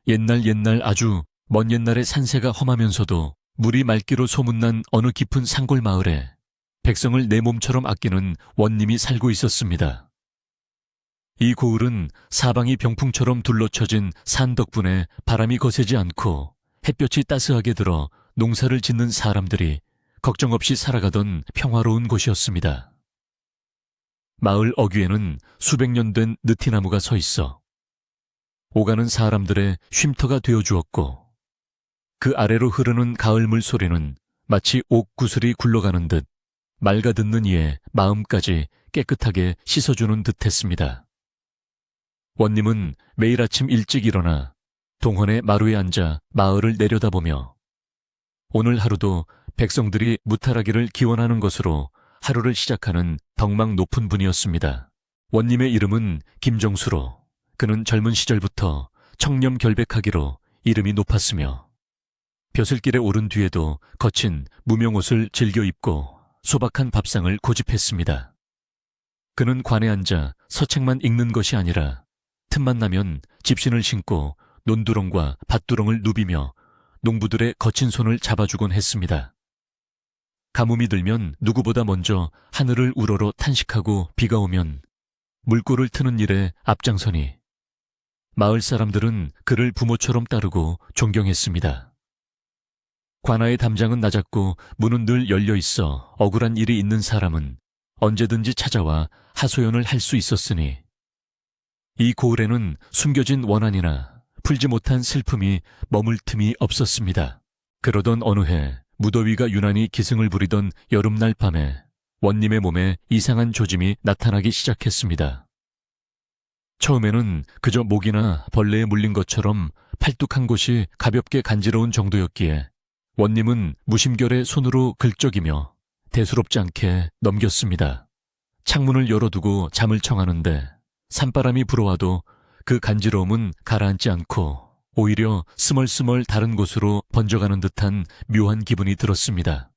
옛날 아주 먼 옛날의 산세가 험하면서도 물이 맑기로 소문난 어느 깊은 산골 마을에 백성을 내 몸처럼 아끼는 원님이 살고 있었습니다. 이 고을은 사방이 병풍처럼 둘러쳐진 산 덕분에 바람이 거세지 않고 햇볕이 따스하게 들어 농사를 짓는 사람들이 걱정 없이 살아가던 평화로운 곳이었습니다. 마을 어귀에는 수백 년 된 느티나무가 서 있어 오가는 사람들의 쉼터가 되어주었고, 그 아래로 흐르는 가을 물소리는 마치 옥구슬이 굴러가는 듯 맑아듣는 이의 마음까지 깨끗하게 씻어주는 듯했습니다. 원님은 매일 아침 일찍 일어나 동헌의 마루에 앉아 마을을 내려다보며 오늘 하루도 백성들이 무탈하기를 기원하는 것으로 하루를 시작하는 덕망 높은 분이었습니다. 원님의 이름은 김정수로 그는 젊은 시절부터 청렴결백하기로 이름이 높았으며 벼슬길에 오른 뒤에도 거친 무명옷을 즐겨 입고 소박한 밥상을 고집했습니다. 그는 관에 앉아 서책만 읽는 것이 아니라 틈만 나면 집신을 신고 논두렁과 밭두렁을 누비며 농부들의 거친 손을 잡아주곤 했습니다. 가뭄이 들면 누구보다 먼저 하늘을 우러러 탄식하고 비가 오면 물꼬를 트는 일에 앞장서니 마을 사람들은 그를 부모처럼 따르고 존경했습니다. 관아의 담장은 낮았고 문은 늘 열려 있어 억울한 일이 있는 사람은 언제든지 찾아와 하소연을 할 수 있었으니 이 고을에는 숨겨진 원한이나 풀지 못한 슬픔이 머물 틈이 없었습니다. 그러던 어느 해 무더위가 유난히 기승을 부리던 여름날 밤에 원님의 몸에 이상한 조짐이 나타나기 시작했습니다. 처음에는 그저 모기나 벌레에 물린 것처럼 팔뚝한 곳이 가볍게 간지러운 정도였기에 원님은 무심결에 손으로 긁적이며 대수롭지 않게 넘겼습니다. 창문을 열어두고 잠을 청하는데 산바람이 불어와도 그 간지러움은 가라앉지 않고 오히려 스멀스멀 다른 곳으로 번져가는 듯한 묘한 기분이 들었습니다.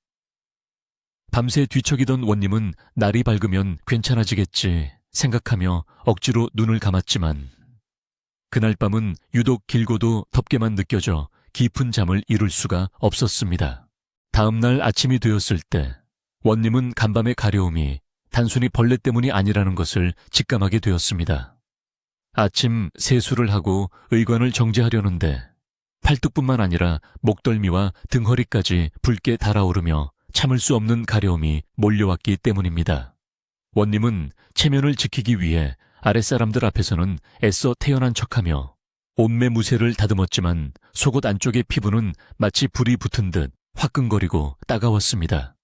밤새 뒤척이던 원님은 날이 밝으면 괜찮아지겠지 생각하며 억지로 눈을 감았지만 그날 밤은 유독 길고도 덥게만 느껴져 깊은 잠을 이룰 수가 없었습니다. 다음 날 아침이 되었을 때 원님은 간밤의 가려움이 단순히 벌레 때문이 아니라는 것을 직감하게 되었습니다. 아침 세수를 하고 의관을 정지하려는데 팔뚝뿐만 아니라 목덜미와 등허리까지 붉게 달아오르며 참을 수 없는 가려움이 몰려왔기 때문입니다. 원님은 체면을 지키기 위해 아랫사람들 앞에서는 애써 태연한 척하며 옷매 무새를 다듬었지만 속옷 안쪽의 피부는 마치 불이 붙은 듯 화끈거리고 따가웠습니다.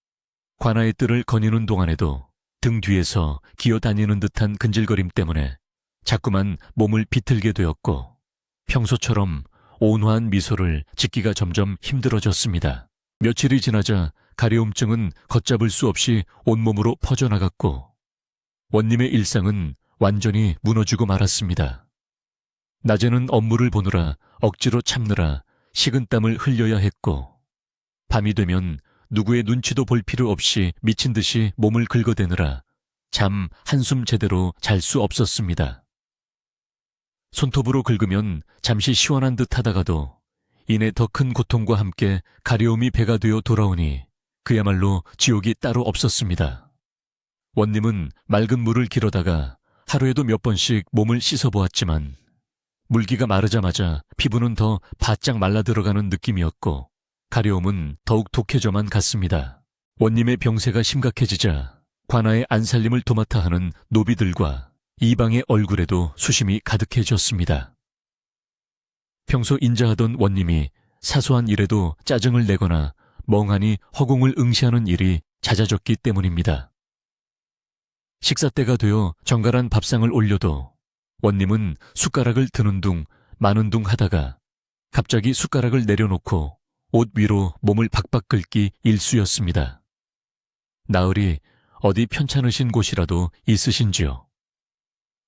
관아의 뜰을 거니는 동안에도 등 뒤에서 기어다니는 듯한 근질거림 때문에 자꾸만 몸을 비틀게 되었고 평소처럼 온화한 미소를 짓기가 점점 힘들어졌습니다. 며칠이 지나자 가려움증은 걷잡을 수 없이 온몸으로 퍼져나갔고 원님의 일상은 완전히 무너지고 말았습니다. 낮에는 업무를 보느라 억지로 참느라 식은땀을 흘려야 했고 밤이 되면 누구의 눈치도 볼 필요 없이 미친 듯이 몸을 긁어대느라 잠 한숨 제대로 잘 수 없었습니다. 손톱으로 긁으면 잠시 시원한 듯 하다가도 이내 더 큰 고통과 함께 가려움이 배가 되어 돌아오니 그야말로 지옥이 따로 없었습니다. 원님은 맑은 물을 길어다가 하루에도 몇 번씩 몸을 씻어보았지만 물기가 마르자마자 피부는 더 바짝 말라들어가는 느낌이었고 가려움은 더욱 독해져만 갔습니다. 원님의 병세가 심각해지자 관아의 안살림을 도맡아 하는 노비들과 이방의 얼굴에도 수심이 가득해졌습니다. 평소 인자하던 원님이 사소한 일에도 짜증을 내거나 멍하니 허공을 응시하는 일이 잦아졌기 때문입니다. 식사 때가 되어 정갈한 밥상을 올려도 원님은 숟가락을 드는 둥 마는 둥 하다가 갑자기 숟가락을 내려놓고 옷 위로 몸을 박박 긁기 일쑤였습니다. 나으리 어디 편찮으신 곳이라도 있으신지요?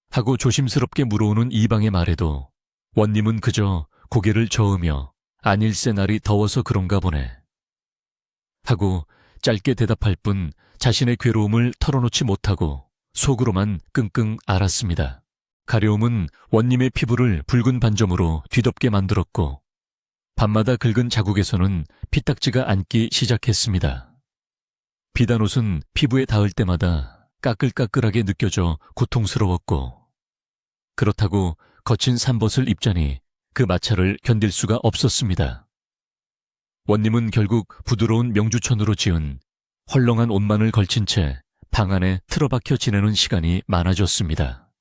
하고 조심스럽게 물어오는 이방의 말에도 원님은 그저 고개를 저으며 아닐세 날이 더워서 그런가 보네 하고 짧게 대답할 뿐 자신의 괴로움을 털어놓지 못하고 속으로만 끙끙 앓았습니다. 가려움은 원님의 피부를 붉은 반점으로 뒤덮게 만들었고 밤마다 긁은 자국에서는 피딱지가 앉기 시작했습니다. 비단옷은 피부에 닿을 때마다 까끌까끌하게 느껴져 고통스러웠고 그렇다고 거친 삼벗을 입자니 그 마찰을 견딜 수가 없었습니다. 원님은 결국 부드러운 명주천으로 지은 헐렁한 옷만을 걸친 채 방 안에 틀어박혀 지내는 시간이 많아졌습니다.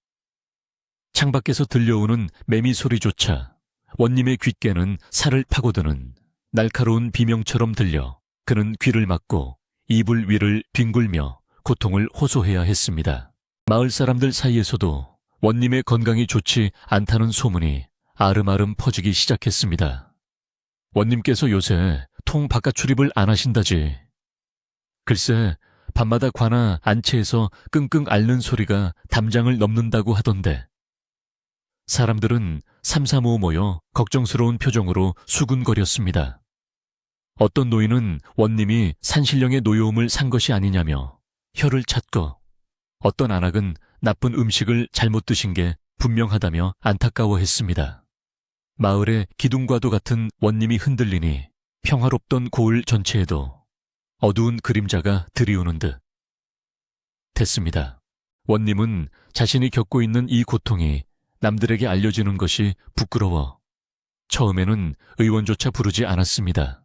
창밖에서 들려오는 매미 소리조차 원님의 귓께는 살을 파고드는 날카로운 비명처럼 들려 그는 귀를 막고 이불 위를 뒹굴며 고통을 호소해야 했습니다. 마을 사람들 사이에서도 원님의 건강이 좋지 않다는 소문이 아름아름 퍼지기 시작했습니다. 원님께서 요새 통 바깥 출입을 안 하신다지. 글쎄 밤마다 관아 안채에서 끙끙 앓는 소리가 담장을 넘는다고 하던데. 사람들은 삼삼오오 모여 걱정스러운 표정으로 수군거렸습니다. 어떤 노인은 원님이 산신령의 노여움을 산 것이 아니냐며 혀를 찾고 어떤 안악은 나쁜 음식을 잘못 드신 게 분명하다며 안타까워했습니다. 마을의 기둥과도 같은 원님이 흔들리니 평화롭던 고을 전체에도 어두운 그림자가 들이우는 듯 됐습니다. 원님은 자신이 겪고 있는 이 고통이 남들에게 알려지는 것이 부끄러워 처음에는 의원조차 부르지 않았습니다.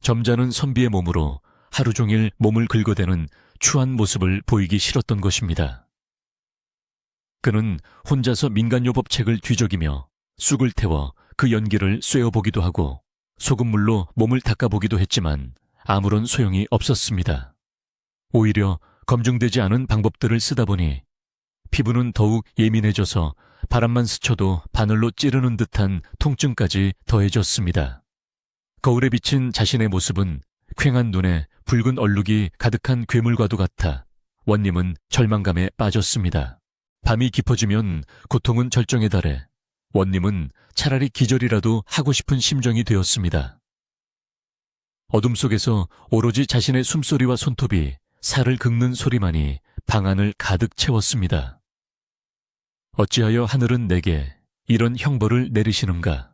점잖은 선비의 몸으로 하루 종일 몸을 긁어대는 추한 모습을 보이기 싫었던 것입니다. 그는 혼자서 민간요법 책을 뒤적이며 쑥을 태워 그 연기를 쐬어보기도 하고 소금물로 몸을 닦아보기도 했지만 아무런 소용이 없었습니다. 오히려 검증되지 않은 방법들을 쓰다 보니 피부는 더욱 예민해져서 바람만 스쳐도 바늘로 찌르는 듯한 통증까지 더해졌습니다. 거울에 비친 자신의 모습은 퀭한 눈에 붉은 얼룩이 가득한 괴물과도 같아 원님은 절망감에 빠졌습니다. 밤이 깊어지면 고통은 절정에 달해 원님은 차라리 기절이라도 하고 싶은 심정이 되었습니다. 어둠 속에서 오로지 자신의 숨소리와 손톱이 살을 긁는 소리만이 방 안을 가득 채웠습니다. 어찌하여 하늘은 내게 이런 형벌을 내리시는가?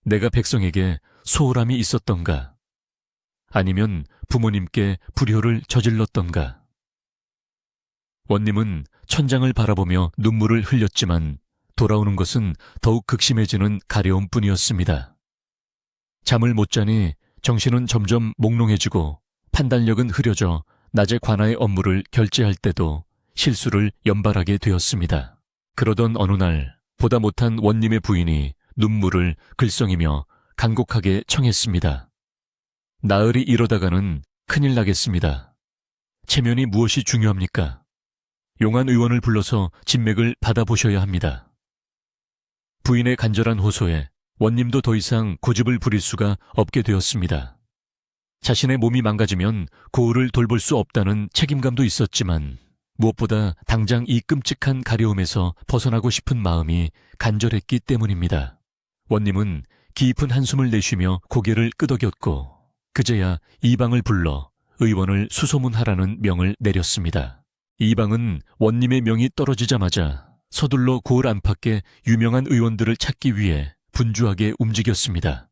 내가 백성에게 소홀함이 있었던가? 아니면 부모님께 불효를 저질렀던가? 원님은 천장을 바라보며 눈물을 흘렸지만 돌아오는 것은 더욱 극심해지는 가려움뿐이었습니다. 잠을 못 자니 정신은 점점 몽롱해지고 판단력은 흐려져 낮에 관아의 업무를 결제할 때도 실수를 연발하게 되었습니다. 그러던 어느 날 보다 못한 원님의 부인이 눈물을 글썽이며 간곡하게 청했습니다. 나으리 이러다가는 큰일 나겠습니다. 체면이 무엇이 중요합니까? 용한 의원을 불러서 진맥을 받아보셔야 합니다. 부인의 간절한 호소에 원님도 더 이상 고집을 부릴 수가 없게 되었습니다. 자신의 몸이 망가지면 고을을 돌볼 수 없다는 책임감도 있었지만 무엇보다 당장 이 끔찍한 가려움에서 벗어나고 싶은 마음이 간절했기 때문입니다. 원님은 깊은 한숨을 내쉬며 고개를 끄덕였고 그제야 이방을 불러 의원을 수소문하라는 명을 내렸습니다. 이방은 원님의 명이 떨어지자마자 서둘러 고을 안팎의 유명한 의원들을 찾기 위해 분주하게 움직였습니다.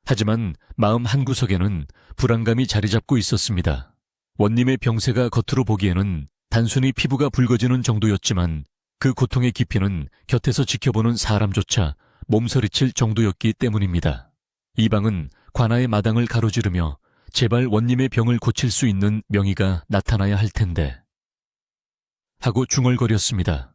하지만 마음 한구석에는 불안감이 자리 잡고 있었습니다. 원님의 병세가 겉으로 보기에는 단순히 피부가 붉어지는 정도였지만 그 고통의 깊이는 곁에서 지켜보는 사람조차 몸서리칠 정도였기 때문입니다. 이방은 관아의 마당을 가로지르며 제발 원님의 병을 고칠 수 있는 명의가 나타나야 할 텐데 하고 중얼거렸습니다.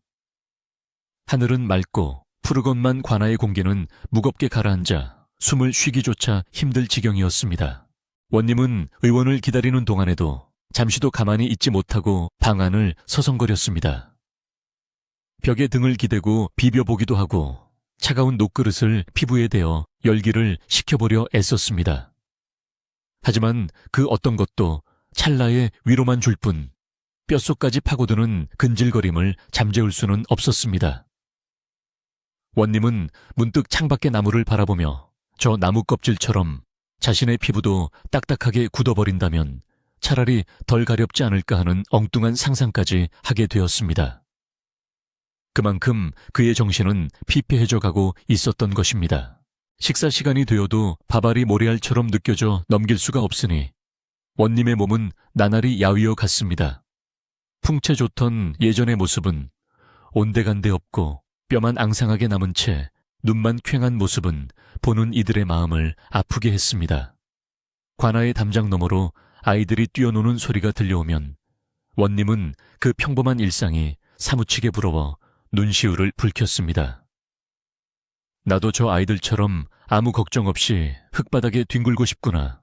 하늘은 맑고 푸르건만 관아의 공기는 무겁게 가라앉아 숨을 쉬기조차 힘들 지경이었습니다. 원님은 의원을 기다리는 동안에도 잠시도 가만히 있지 못하고 방 안을 서성거렸습니다. 벽에 등을 기대고 비벼보기도 하고 차가운 녹그릇을 피부에 대어 열기를 식혀보려 애썼습니다. 하지만 그 어떤 것도 찰나의 위로만 줄 뿐 뼛속까지 파고드는 근질거림을 잠재울 수는 없었습니다. 원님은 문득 창밖의 나무를 바라보며 저 나무 껍질처럼 자신의 피부도 딱딱하게 굳어버린다면 차라리 덜 가렵지 않을까 하는 엉뚱한 상상까지 하게 되었습니다. 그만큼 그의 정신은 피폐해져 가고 있었던 것입니다. 식사 시간이 되어도 밥알이 모래알처럼 느껴져 넘길 수가 없으니 원님의 몸은 나날이 야위어 갔습니다. 풍채 좋던 예전의 모습은 온데간데 없고 뼈만 앙상하게 남은 채 눈만 퀭한 모습은 보는 이들의 마음을 아프게 했습니다. 관아의 담장 너머로 아이들이 뛰어노는 소리가 들려오면 원님은 그 평범한 일상이 사무치게 부러워 눈시울을 붉혔습니다. 나도 저 아이들처럼 아무 걱정 없이 흙바닥에 뒹굴고 싶구나.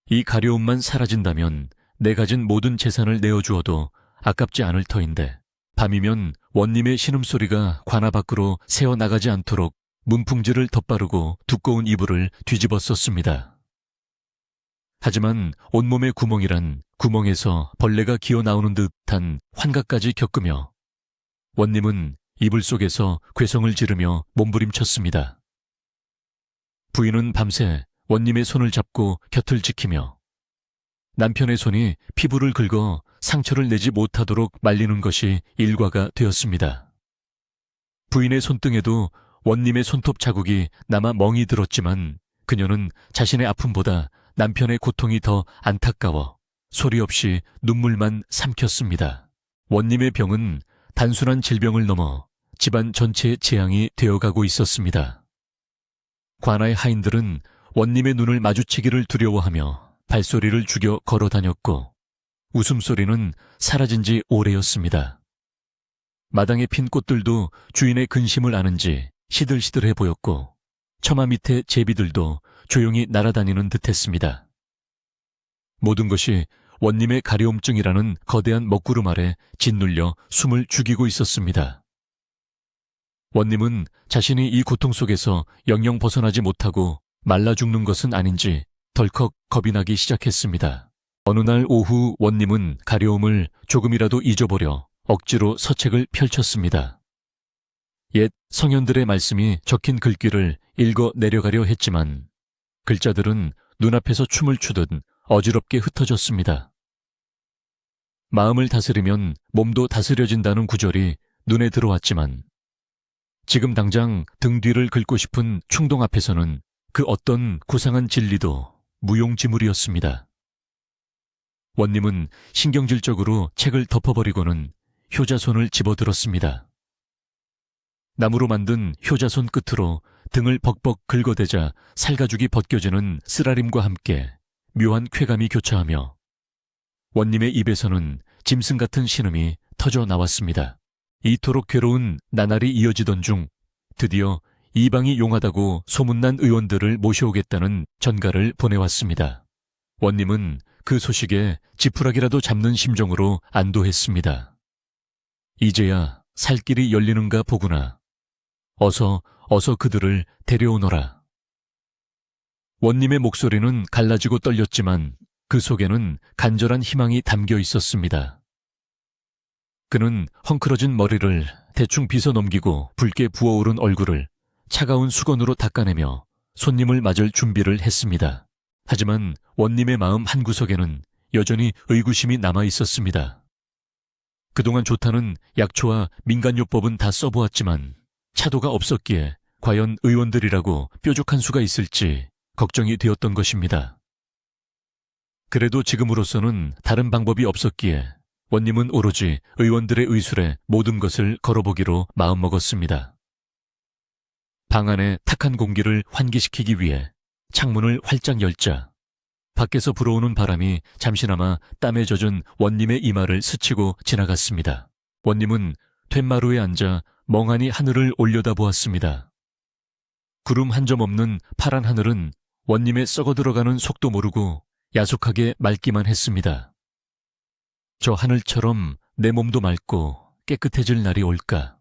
이 가려움만 사라진다면 내 가진 모든 재산을 내어주어도 아깝지 않을 터인데 밤이면 원님의 신음소리가 관아 밖으로 새어나가지 않도록 문풍지를 덧바르고 두꺼운 이불을 뒤집어 썼습니다. 하지만 온몸의 구멍이란 구멍에서 벌레가 기어나오는 듯한 환각까지 겪으며 원님은 이불 속에서 괴성을 지르며 몸부림쳤습니다. 부인은 밤새 원님의 손을 잡고 곁을 지키며 남편의 손이 피부를 긁어 상처를 내지 못하도록 말리는 것이 일과가 되었습니다. 부인의 손등에도 원님의 손톱 자국이 남아 멍이 들었지만 그녀는 자신의 아픔보다 남편의 고통이 더 안타까워 소리 없이 눈물만 삼켰습니다. 원님의 병은 단순한 질병을 넘어 집안 전체의 재앙이 되어가고 있었습니다. 관아의 하인들은 원님의 눈을 마주치기를 두려워하며 발소리를 죽여 걸어다녔고 웃음소리는 사라진 지 오래였습니다. 마당에 핀 꽃들도 주인의 근심을 아는지 시들시들해 보였고 처마 밑에 제비들도 조용히 날아다니는 듯했습니다. 모든 것이 원님의 가려움증이라는 거대한 먹구름 아래 짓눌려 숨을 죽이고 있었습니다. 원님은 자신이 이 고통 속에서 영영 벗어나지 못하고 말라 죽는 것은 아닌지 덜컥 겁이 나기 시작했습니다. 어느 날 오후 원님은 가려움을 조금이라도 잊어보려 억지로 서책을 펼쳤습니다. 옛 성현들의 말씀이 적힌 글귀를 읽어 내려가려 했지만 글자들은 눈앞에서 춤을 추듯 어지럽게 흩어졌습니다. 마음을 다스리면 몸도 다스려진다는 구절이 눈에 들어왔지만 지금 당장 등 뒤를 긁고 싶은 충동 앞에서는 그 어떤 고상한 진리도 무용지물이었습니다. 원님은 신경질적으로 책을 덮어버리고는 효자손을 집어들었습니다. 나무로 만든 효자손 끝으로 등을 벅벅 긁어대자 살가죽이 벗겨지는 쓰라림과 함께 묘한 쾌감이 교차하며 원님의 입에서는 짐승 같은 신음이 터져 나왔습니다. 이토록 괴로운 나날이 이어지던 중 드디어 이방이 용하다고 소문난 의원들을 모셔오겠다는 전가를 보내왔습니다. 원님은 그 소식에 지푸라기라도 잡는 심정으로 안도했습니다. 이제야 살 길이 열리는가 보구나. 어서 그들을 데려오너라. 원님의 목소리는 갈라지고 떨렸지만 그 속에는 간절한 희망이 담겨 있었습니다. 그는 헝클어진 머리를 대충 빗어 넘기고 붉게 부어오른 얼굴을 차가운 수건으로 닦아내며 손님을 맞을 준비를 했습니다. 하지만 원님의 마음 한구석에는 여전히 의구심이 남아 있었습니다. 그동안 좋다는 약초와 민간요법은 다 써보았지만 차도가 없었기에 과연 의원들이라고 뾰족한 수가 있을지 걱정이 되었던 것입니다. 그래도 지금으로서는 다른 방법이 없었기에 원님은 오로지 의원들의 의술에 모든 것을 걸어보기로 마음먹었습니다. 방 안의 탁한 공기를 환기시키기 위해 창문을 활짝 열자 밖에서 불어오는 바람이 잠시나마 땀에 젖은 원님의 이마를 스치고 지나갔습니다. 원님은 툇마루에 앉아 멍하니 하늘을 올려다보았습니다. 구름 한 점 없는 파란 하늘은 원님의 썩어들어가는 속도 모르고 야속하게 맑기만 했습니다. 저 하늘처럼 내 몸도 맑고 깨끗해질 날이 올까?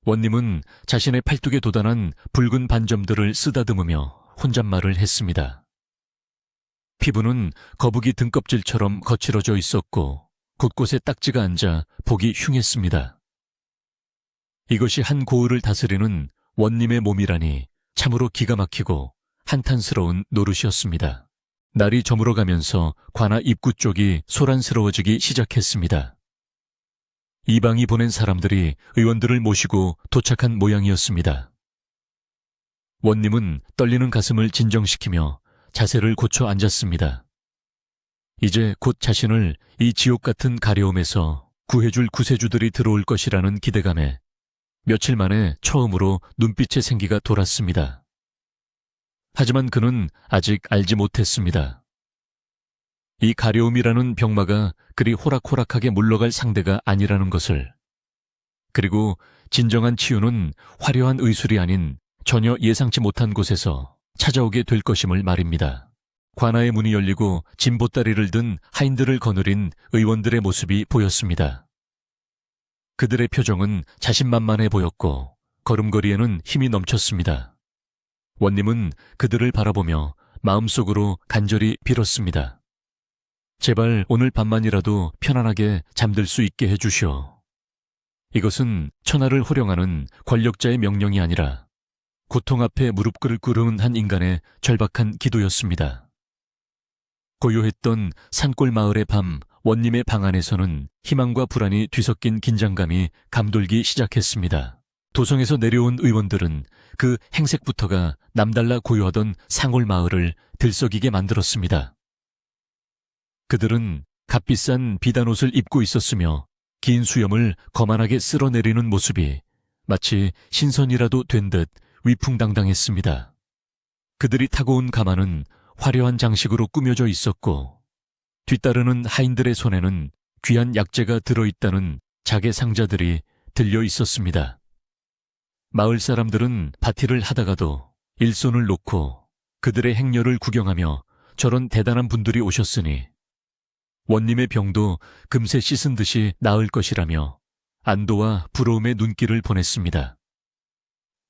원님은 자신의 팔뚝에 도단한 붉은 반점들을 쓰다듬으며 혼잣말을 했습니다. 피부는 거북이 등껍질처럼 거칠어져 있었고 곳곳에 딱지가 앉아 보기 흉했습니다. 이것이 한 고을을 다스리는 원님의 몸이라니 참으로 기가 막히고 한탄스러운 노릇이었습니다. 날이 저물어가면서 관아 입구 쪽이 소란스러워지기 시작했습니다. 이방이 보낸 사람들이 의원들을 모시고 도착한 모양이었습니다. 원님은 떨리는 가슴을 진정시키며 자세를 고쳐 앉았습니다. 이제 곧 자신을 이 지옥 같은 가려움에서 구해줄 구세주들이 들어올 것이라는 기대감에 며칠 만에 처음으로 눈빛의 생기가 돌았습니다. 하지만 그는 아직 알지 못했습니다. 이 가려움이라는 병마가 그리 호락호락하게 물러갈 상대가 아니라는 것을, 그리고 진정한 치유는 화려한 의술이 아닌 전혀 예상치 못한 곳에서 찾아오게 될 것임을 말입니다. 관아의 문이 열리고 진보다리를 든 하인들을 거느린 의원들의 모습이 보였습니다. 그들의 표정은 자신만만해 보였고 걸음걸이에는 힘이 넘쳤습니다. 원님은 그들을 바라보며 마음속으로 간절히 빌었습니다. 제발 오늘 밤만이라도 편안하게 잠들 수 있게 해주시오. 이것은 천하를 호령하는 권력자의 명령이 아니라 고통 앞에 무릎 꿇은 한 인간의 절박한 기도였습니다. 고요했던 산골 마을의 밤, 원님의 방 안에서는 희망과 불안이 뒤섞인 긴장감이 감돌기 시작했습니다. 도성에서 내려온 의원들은 그 행색부터가 남달라 고요하던 상골 마을을 들썩이게 만들었습니다. 그들은 값비싼 비단옷을 입고 있었으며 긴 수염을 거만하게 쓸어내리는 모습이 마치 신선이라도 된 듯 위풍당당했습니다. 그들이 타고 온 가마는 화려한 장식으로 꾸며져 있었고 뒤따르는 하인들의 손에는 귀한 약재가 들어있다는 자개 상자들이 들려 있었습니다. 마을 사람들은 파티를 하다가도 일손을 놓고 그들의 행렬을 구경하며 저런 대단한 분들이 오셨으니 원님의 병도 금세 씻은 듯이 나을 것이라며 안도와 부러움의 눈길을 보냈습니다.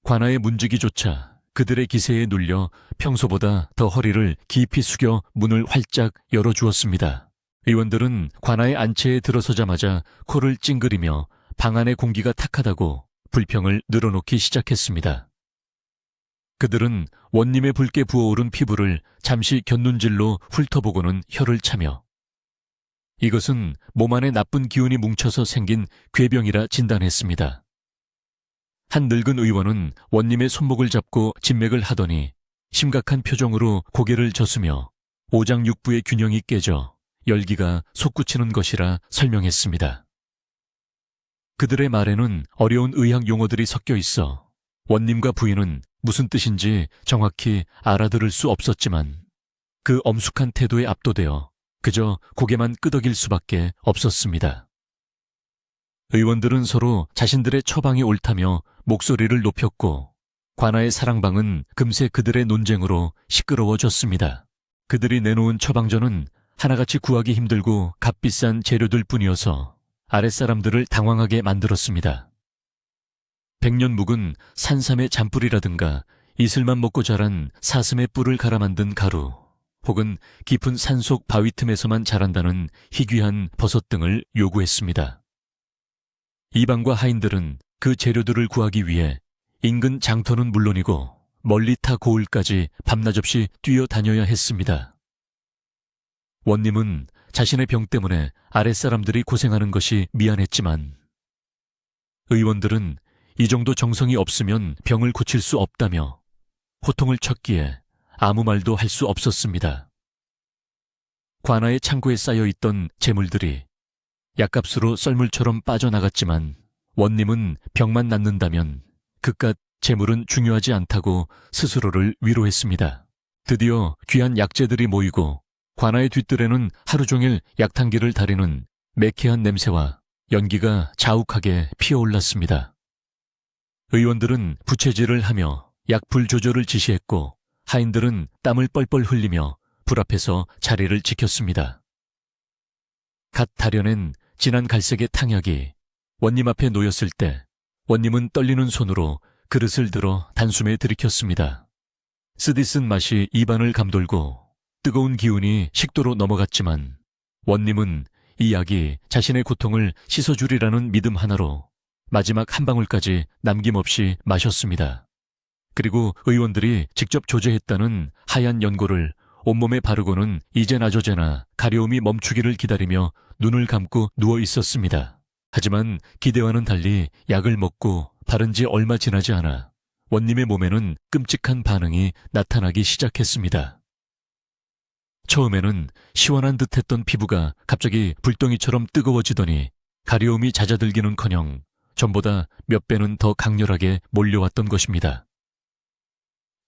관아의 문지기조차 그들의 기세에 눌려 평소보다 더 허리를 깊이 숙여 문을 활짝 열어주었습니다. 의원들은 관아의 안채에 들어서자마자 코를 찡그리며 방 안의 공기가 탁하다고 불평을 늘어놓기 시작했습니다. 그들은 원님의 붉게 부어오른 피부를 잠시 곁눈질로 훑어보고는 혀를 차며 이것은 몸 안에 나쁜 기운이 뭉쳐서 생긴 궤병이라 진단했습니다. 한 늙은 의원은 원님의 손목을 잡고 진맥을 하더니 심각한 표정으로 고개를 젓으며 오장육부의 균형이 깨져 열기가 솟구치는 것이라 설명했습니다. 그들의 말에는 어려운 의학 용어들이 섞여 있어 원님과 부인은 무슨 뜻인지 정확히 알아들을 수 없었지만 그 엄숙한 태도에 압도되어 그저 고개만 끄덕일 수밖에 없었습니다. 의원들은 서로 자신들의 처방이 옳다며 목소리를 높였고 관아의 사랑방은 금세 그들의 논쟁으로 시끄러워졌습니다. 그들이 내놓은 처방전은 하나같이 구하기 힘들고 값비싼 재료들 뿐이어서 아랫사람들을 당황하게 만들었습니다. 백년 묵은 산삼의 잔뿌리라든가 이슬만 먹고 자란 사슴의 뿔을 갈아 만든 가루, 혹은 깊은 산속 바위 틈에서만 자란다는 희귀한 버섯 등을 요구했습니다. 이방과 하인들은 그 재료들을 구하기 위해 인근 장터는 물론이고 멀리 타 고을까지 밤낮없이 뛰어다녀야 했습니다. 원님은 자신의 병 때문에 아랫사람들이 고생하는 것이 미안했지만 의원들은 이 정도 정성이 없으면 병을 고칠 수 없다며 호통을 쳤기에 아무 말도 할 수 없었습니다. 관아의 창고에 쌓여있던 재물들이 약값으로 썰물처럼 빠져나갔지만 원님은 병만 낫는다면 그깟 재물은 중요하지 않다고 스스로를 위로했습니다. 드디어 귀한 약재들이 모이고 관아의 뒷뜰에는 하루 종일 약탕기를 다리는 매캐한 냄새와 연기가 자욱하게 피어올랐습니다. 의원들은 부채질을 하며 약불 조절을 지시했고 하인들은 땀을 뻘뻘 흘리며 불 앞에서 자리를 지켰습니다. 갓 다려낸 진한 갈색의 탕약이 원님 앞에 놓였을 때 원님은 떨리는 손으로 그릇을 들어 단숨에 들이켰습니다. 쓰디쓴 맛이 입안을 감돌고 뜨거운 기운이 식도로 넘어갔지만 원님은 이 약이 자신의 고통을 씻어주리라는 믿음 하나로 마지막 한 방울까지 남김없이 마셨습니다. 그리고 의원들이 직접 조제했다는 하얀 연고를 온몸에 바르고는 이제나저제나 가려움이 멈추기를 기다리며 눈을 감고 누워 있었습니다. 하지만 기대와는 달리 약을 먹고 바른 지 얼마 지나지 않아 원님의 몸에는 끔찍한 반응이 나타나기 시작했습니다. 처음에는 시원한 듯했던 피부가 갑자기 불덩이처럼 뜨거워지더니 가려움이 잦아들기는커녕 전보다 몇 배는 더 강렬하게 몰려왔던 것입니다.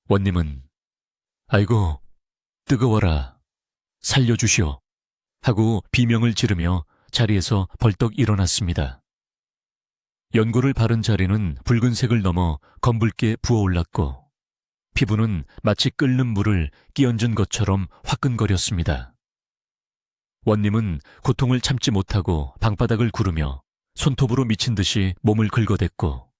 원님은 아이고 뜨거워라 살려주시오 하고 비명을 지르며 자리에서 벌떡 일어났습니다. 연고를 바른 자리는 붉은색을 넘어 검붉게 부어올랐고 피부는 마치 끓는 물을 끼얹은 것처럼 화끈거렸습니다. 원님은 고통을 참지 못하고 방바닥을 구르며 손톱으로 미친 듯이 몸을 긁어댔고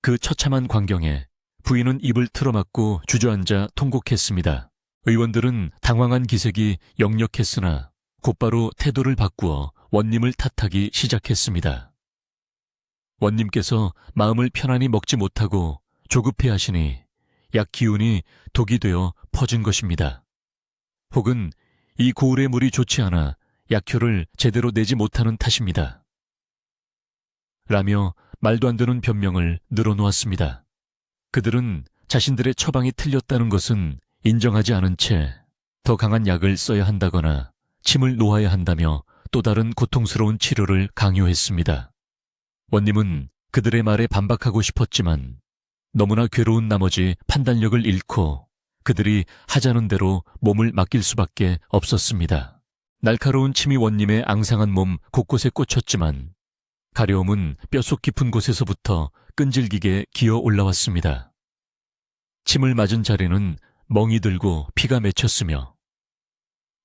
그 처참한 광경에 부인은 입을 틀어막고 주저앉아 통곡했습니다. 의원들은 당황한 기색이 역력했으나 곧바로 태도를 바꾸어 원님을 탓하기 시작했습니다. 원님께서 마음을 편안히 먹지 못하고 조급해하시니 약 기운이 독이 되어 퍼진 것입니다. 혹은 이 고을의 물이 좋지 않아 약효를 제대로 내지 못하는 탓입니다. 라며 말도 안 되는 변명을 늘어놓았습니다. 그들은 자신들의 처방이 틀렸다는 것은 인정하지 않은 채 더 강한 약을 써야 한다거나 침을 놓아야 한다며 또 다른 고통스러운 치료를 강요했습니다. 원님은 그들의 말에 반박하고 싶었지만 너무나 괴로운 나머지 판단력을 잃고 그들이 하자는 대로 몸을 맡길 수밖에 없었습니다. 날카로운 침이 원님의 앙상한 몸 곳곳에 꽂혔지만 가려움은 뼛속 깊은 곳에서부터 끈질기게 기어 올라왔습니다. 침을 맞은 자리는 멍이 들고 피가 맺혔으며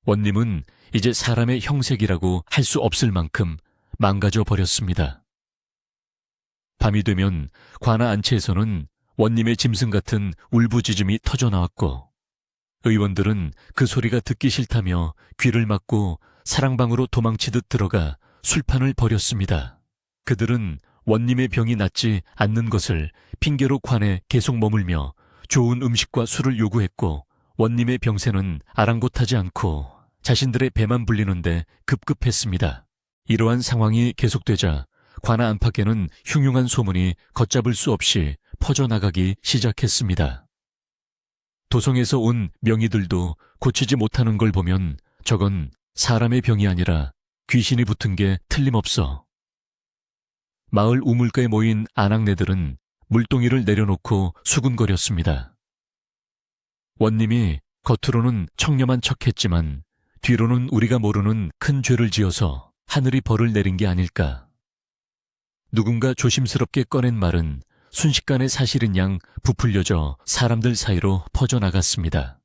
원님은 이제 사람의 형색이라고 할 수 없을 만큼 망가져 버렸습니다. 밤이 되면 관아 안채에서는 원님의 짐승 같은 울부짖음이 터져나왔고 의원들은 그 소리가 듣기 싫다며 귀를 막고 사랑방으로 도망치듯 들어가 술판을 벌였습니다. 그들은 원님의 병이 낫지 않는 것을 핑계로 관에 계속 머물며 좋은 음식과 술을 요구했고 원님의 병세는 아랑곳하지 않고 자신들의 배만 불리는데 급급했습니다. 이러한 상황이 계속되자 관아 안팎에는 흉흉한 소문이 걷잡을 수 없이 퍼져나가기 시작했습니다. 도성에서 온 명의들도 고치지 못하는 걸 보면 저건 사람의 병이 아니라 귀신이 붙은 게 틀림없어. 마을 우물가에 모인 아낙네들은 물동이를 내려놓고 수군거렸습니다. 원님이 겉으로는 청렴한 척했지만 뒤로는 우리가 모르는 큰 죄를 지어서 하늘이 벌을 내린 게 아닐까. 누군가 조심스럽게 꺼낸 말은 순식간에 사실인 양 부풀려져 사람들 사이로 퍼져나갔습니다.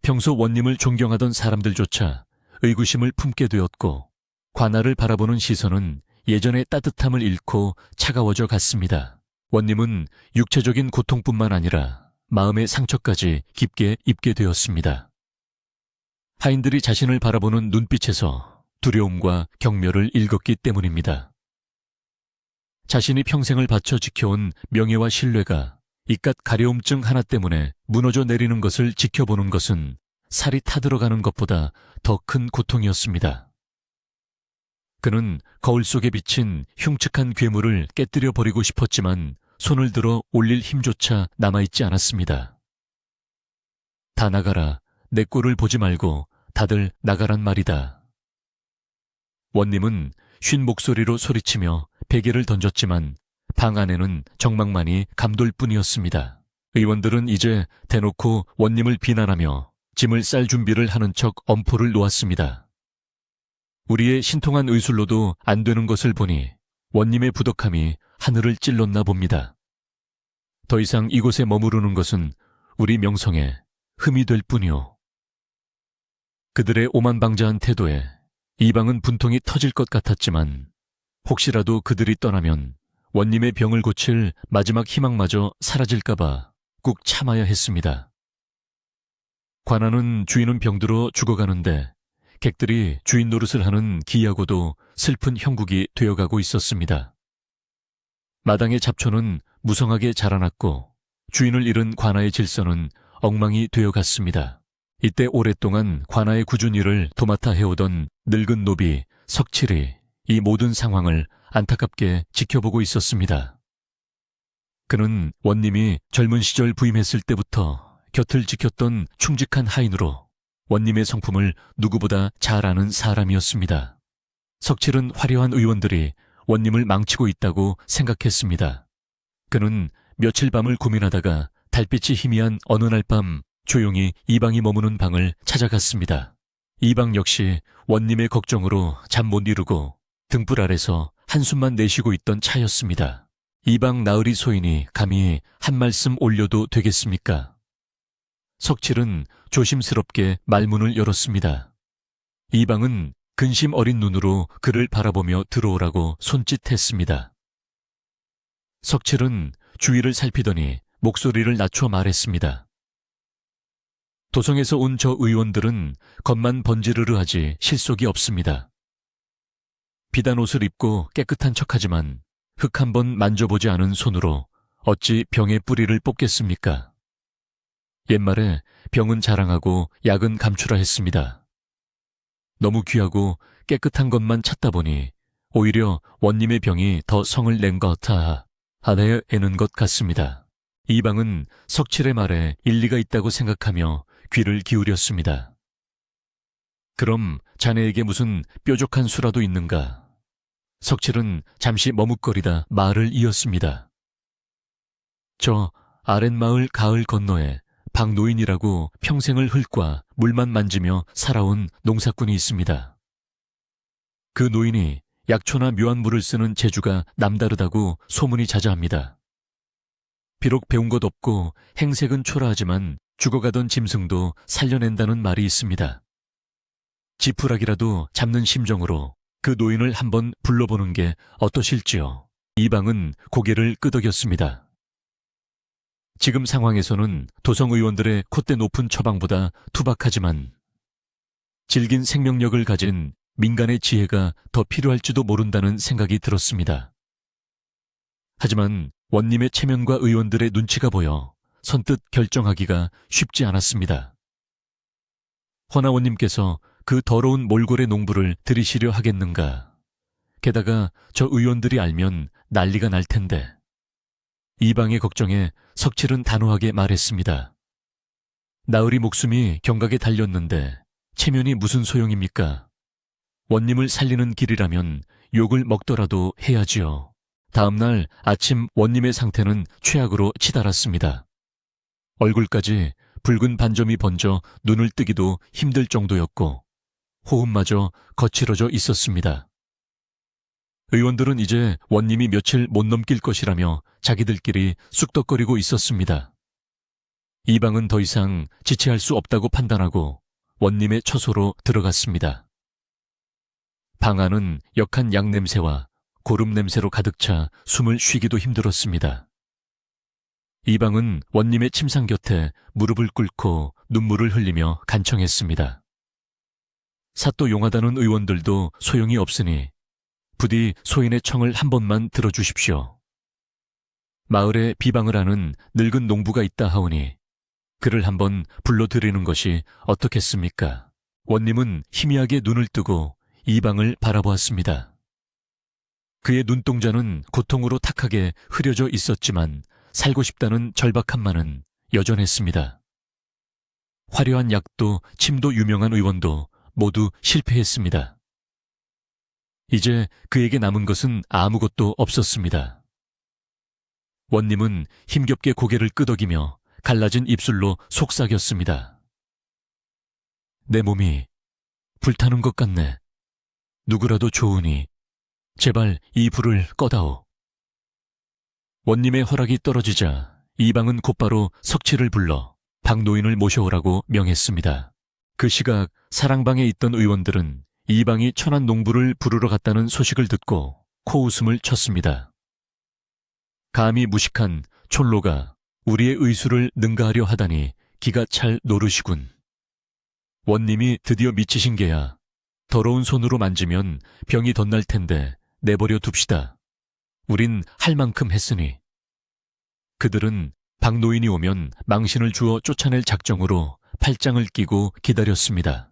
평소 원님을 존경하던 사람들조차 의구심을 품게 되었고 관아를 바라보는 시선은 예전의 따뜻함을 잃고 차가워져 갔습니다. 원님은 육체적인 고통뿐만 아니라 마음의 상처까지 깊게 입게 되었습니다. 하인들이 자신을 바라보는 눈빛에서 두려움과 경멸을 읽었기 때문입니다. 자신이 평생을 바쳐 지켜온 명예와 신뢰가 이깟 가려움증 하나 때문에 무너져 내리는 것을 지켜보는 것은 살이 타들어가는 것보다 더 큰 고통이었습니다. 그는 거울 속에 비친 흉측한 괴물을 깨뜨려 버리고 싶었지만 손을 들어 올릴 힘조차 남아있지 않았습니다. 다 나가라. 내 꼴을 보지 말고 다들 나가란 말이다. 원님은 쉰 목소리로 소리치며 베개를 던졌지만 방 안에는 정막만이 감돌 뿐이었습니다. 의원들은 이제 대놓고 원님을 비난하며 짐을 쌀 준비를 하는 척 엄포를 놓았습니다. 우리의 신통한 의술로도 안 되는 것을 보니 원님의 부덕함이 하늘을 찔렀나 봅니다. 더 이상 이곳에 머무르는 것은 우리 명성에 흠이 될 뿐이오. 그들의 오만방자한 태도에 이 방은 분통이 터질 것 같았지만 혹시라도 그들이 떠나면 원님의 병을 고칠 마지막 희망마저 사라질까봐 꾹 참아야 했습니다. 관아는 주인은 병들어 죽어가는데 객들이 주인 노릇을 하는 기이하고도 슬픈 형국이 되어가고 있었습니다. 마당의 잡초는 무성하게 자라났고 주인을 잃은 관아의 질서는 엉망이 되어갔습니다. 이때 오랫동안 관아의 꾸준히 일을 도맡아 해오던 늙은 노비 석칠이 이 모든 상황을 안타깝게 지켜보고 있었습니다. 그는 원님이 젊은 시절 부임했을 때부터 곁을 지켰던 충직한 하인으로 원님의 성품을 누구보다 잘 아는 사람이었습니다. 석칠은 화려한 의원들이 원님을 망치고 있다고 생각했습니다. 그는 며칠 밤을 고민하다가 달빛이 희미한 어느 날 밤 조용히 이방이 머무는 방을 찾아갔습니다. 이방 역시 원님의 걱정으로 잠 못 이루고 등불 아래서 한숨만 내쉬고 있던 차였습니다. 이방 나으리 소인이 감히 한 말씀 올려도 되겠습니까? 석칠은 조심스럽게 말문을 열었습니다. 이방은 근심 어린 눈으로 그를 바라보며 들어오라고 손짓했습니다. 석칠은 주위를 살피더니 목소리를 낮춰 말했습니다. 도성에서 온 저 의원들은 겉만 번지르르하지 실속이 없습니다. 비단 옷을 입고 깨끗한 척하지만 흙 한번 만져보지 않은 손으로 어찌 병의 뿌리를 뽑겠습니까? 옛말에 병은 자랑하고 약은 감추라 했습니다. 너무 귀하고 깨끗한 것만 찾다 보니 오히려 원님의 병이 더 성을 낸 것 같아 하나에 애는 것 같습니다. 이방은 석칠의 말에 일리가 있다고 생각하며 귀를 기울였습니다. 그럼 자네에게 무슨 뾰족한 수라도 있는가? 석칠은 잠시 머뭇거리다 말을 이었습니다. 저 아랫마을 가을 건너에 박노인이라고 평생을 흙과 물만 만지며 살아온 농사꾼이 있습니다. 그 노인이 약초나 묘한 물을 쓰는 재주가 남다르다고 소문이 자자합니다. 비록 배운 것 없고 행색은 초라하지만 죽어가던 짐승도 살려낸다는 말이 있습니다. 지푸라기라도 잡는 심정으로 그 노인을 한번 불러보는 게 어떠실지요? 이방은 고개를 끄덕였습니다. 지금 상황에서는 도성 의원들의 콧대 높은 처방보다 투박하지만 질긴 생명력을 가진 민간의 지혜가 더 필요할지도 모른다는 생각이 들었습니다. 하지만 원님의 체면과 의원들의 눈치가 보여 선뜻 결정하기가 쉽지 않았습니다. 허나 원님께서 그 더러운 몰골의 농부를 들이시려 하겠는가? 게다가 저 의원들이 알면 난리가 날 텐데. 이방의 걱정에 석칠은 단호하게 말했습니다. 나으리 목숨이 경각에 달렸는데 체면이 무슨 소용입니까? 원님을 살리는 길이라면 욕을 먹더라도 해야지요. 다음 날 아침 원님의 상태는 최악으로 치달았습니다. 얼굴까지 붉은 반점이 번져 눈을 뜨기도 힘들 정도였고 호흡마저 거칠어져 있었습니다. 의원들은 이제 원님이 며칠 못 넘길 것이라며 자기들끼리 쑥덕거리고 있었습니다. 이방은 더 이상 지체할 수 없다고 판단하고 원님의 처소로 들어갔습니다. 방 안은 역한 약 냄새와 고름 냄새로 가득 차 숨을 쉬기도 힘들었습니다. 이방은 원님의 침상 곁에 무릎을 꿇고 눈물을 흘리며 간청했습니다. 사또 용하다는 의원들도 소용이 없으니 부디 소인의 청을 한 번만 들어주십시오. 마을에 비방을 하는 늙은 농부가 있다 하오니 그를 한번 불러드리는 것이 어떻겠습니까? 원님은 희미하게 눈을 뜨고 이방을 바라보았습니다. 그의 눈동자는 고통으로 탁하게 흐려져 있었지만 살고 싶다는 절박함만은 여전했습니다. 화려한 약도 침도 유명한 의원도 모두 실패했습니다. 이제 그에게 남은 것은 아무것도 없었습니다. 원님은 힘겹게 고개를 끄덕이며 갈라진 입술로 속삭였습니다. 내 몸이 불타는 것 같네. 누구라도 좋으니 제발 이 불을 꺼다오. 원님의 허락이 떨어지자 이방은 곧바로 석칠을 불러 박노인을 모셔오라고 명했습니다. 그 시각 사랑방에 있던 의원들은 이방이 천한 농부를 부르러 갔다는 소식을 듣고 코웃음을 쳤습니다. 감히 무식한 촐로가 우리의 의수를 능가하려 하다니 기가 찰 노릇이군. 원님이 드디어 미치신 게야. 더러운 손으로 만지면 병이 덧날 텐데 내버려 둡시다. 우린 할 만큼 했으니. 그들은 박노인이 오면 망신을 주어 쫓아낼 작정으로 팔짱을 끼고 기다렸습니다.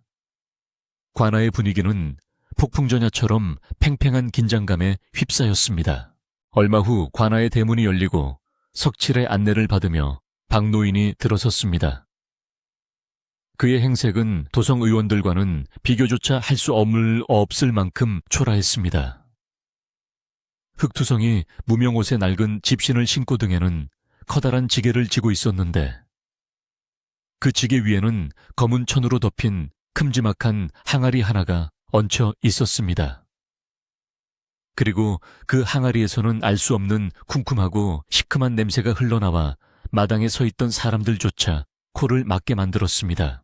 관아의 분위기는 폭풍전야처럼 팽팽한 긴장감에 휩싸였습니다. 얼마 후 관아의 대문이 열리고 석칠의 안내를 받으며 박 노인이 들어섰습니다. 그의 행색은 도성 의원들과는 비교조차 할 수 없을 만큼 초라했습니다. 흑투성이 무명옷에 낡은 집신을 신고 등에는 커다란 지게를 지고 있었는데 그 지게 위에는 검은 천으로 덮인 큼지막한 항아리 하나가 얹혀 있었습니다. 그리고 그 항아리에서는 알 수 없는 쿰쿰하고 시큼한 냄새가 흘러나와 마당에 서 있던 사람들조차 코를 막게 만들었습니다.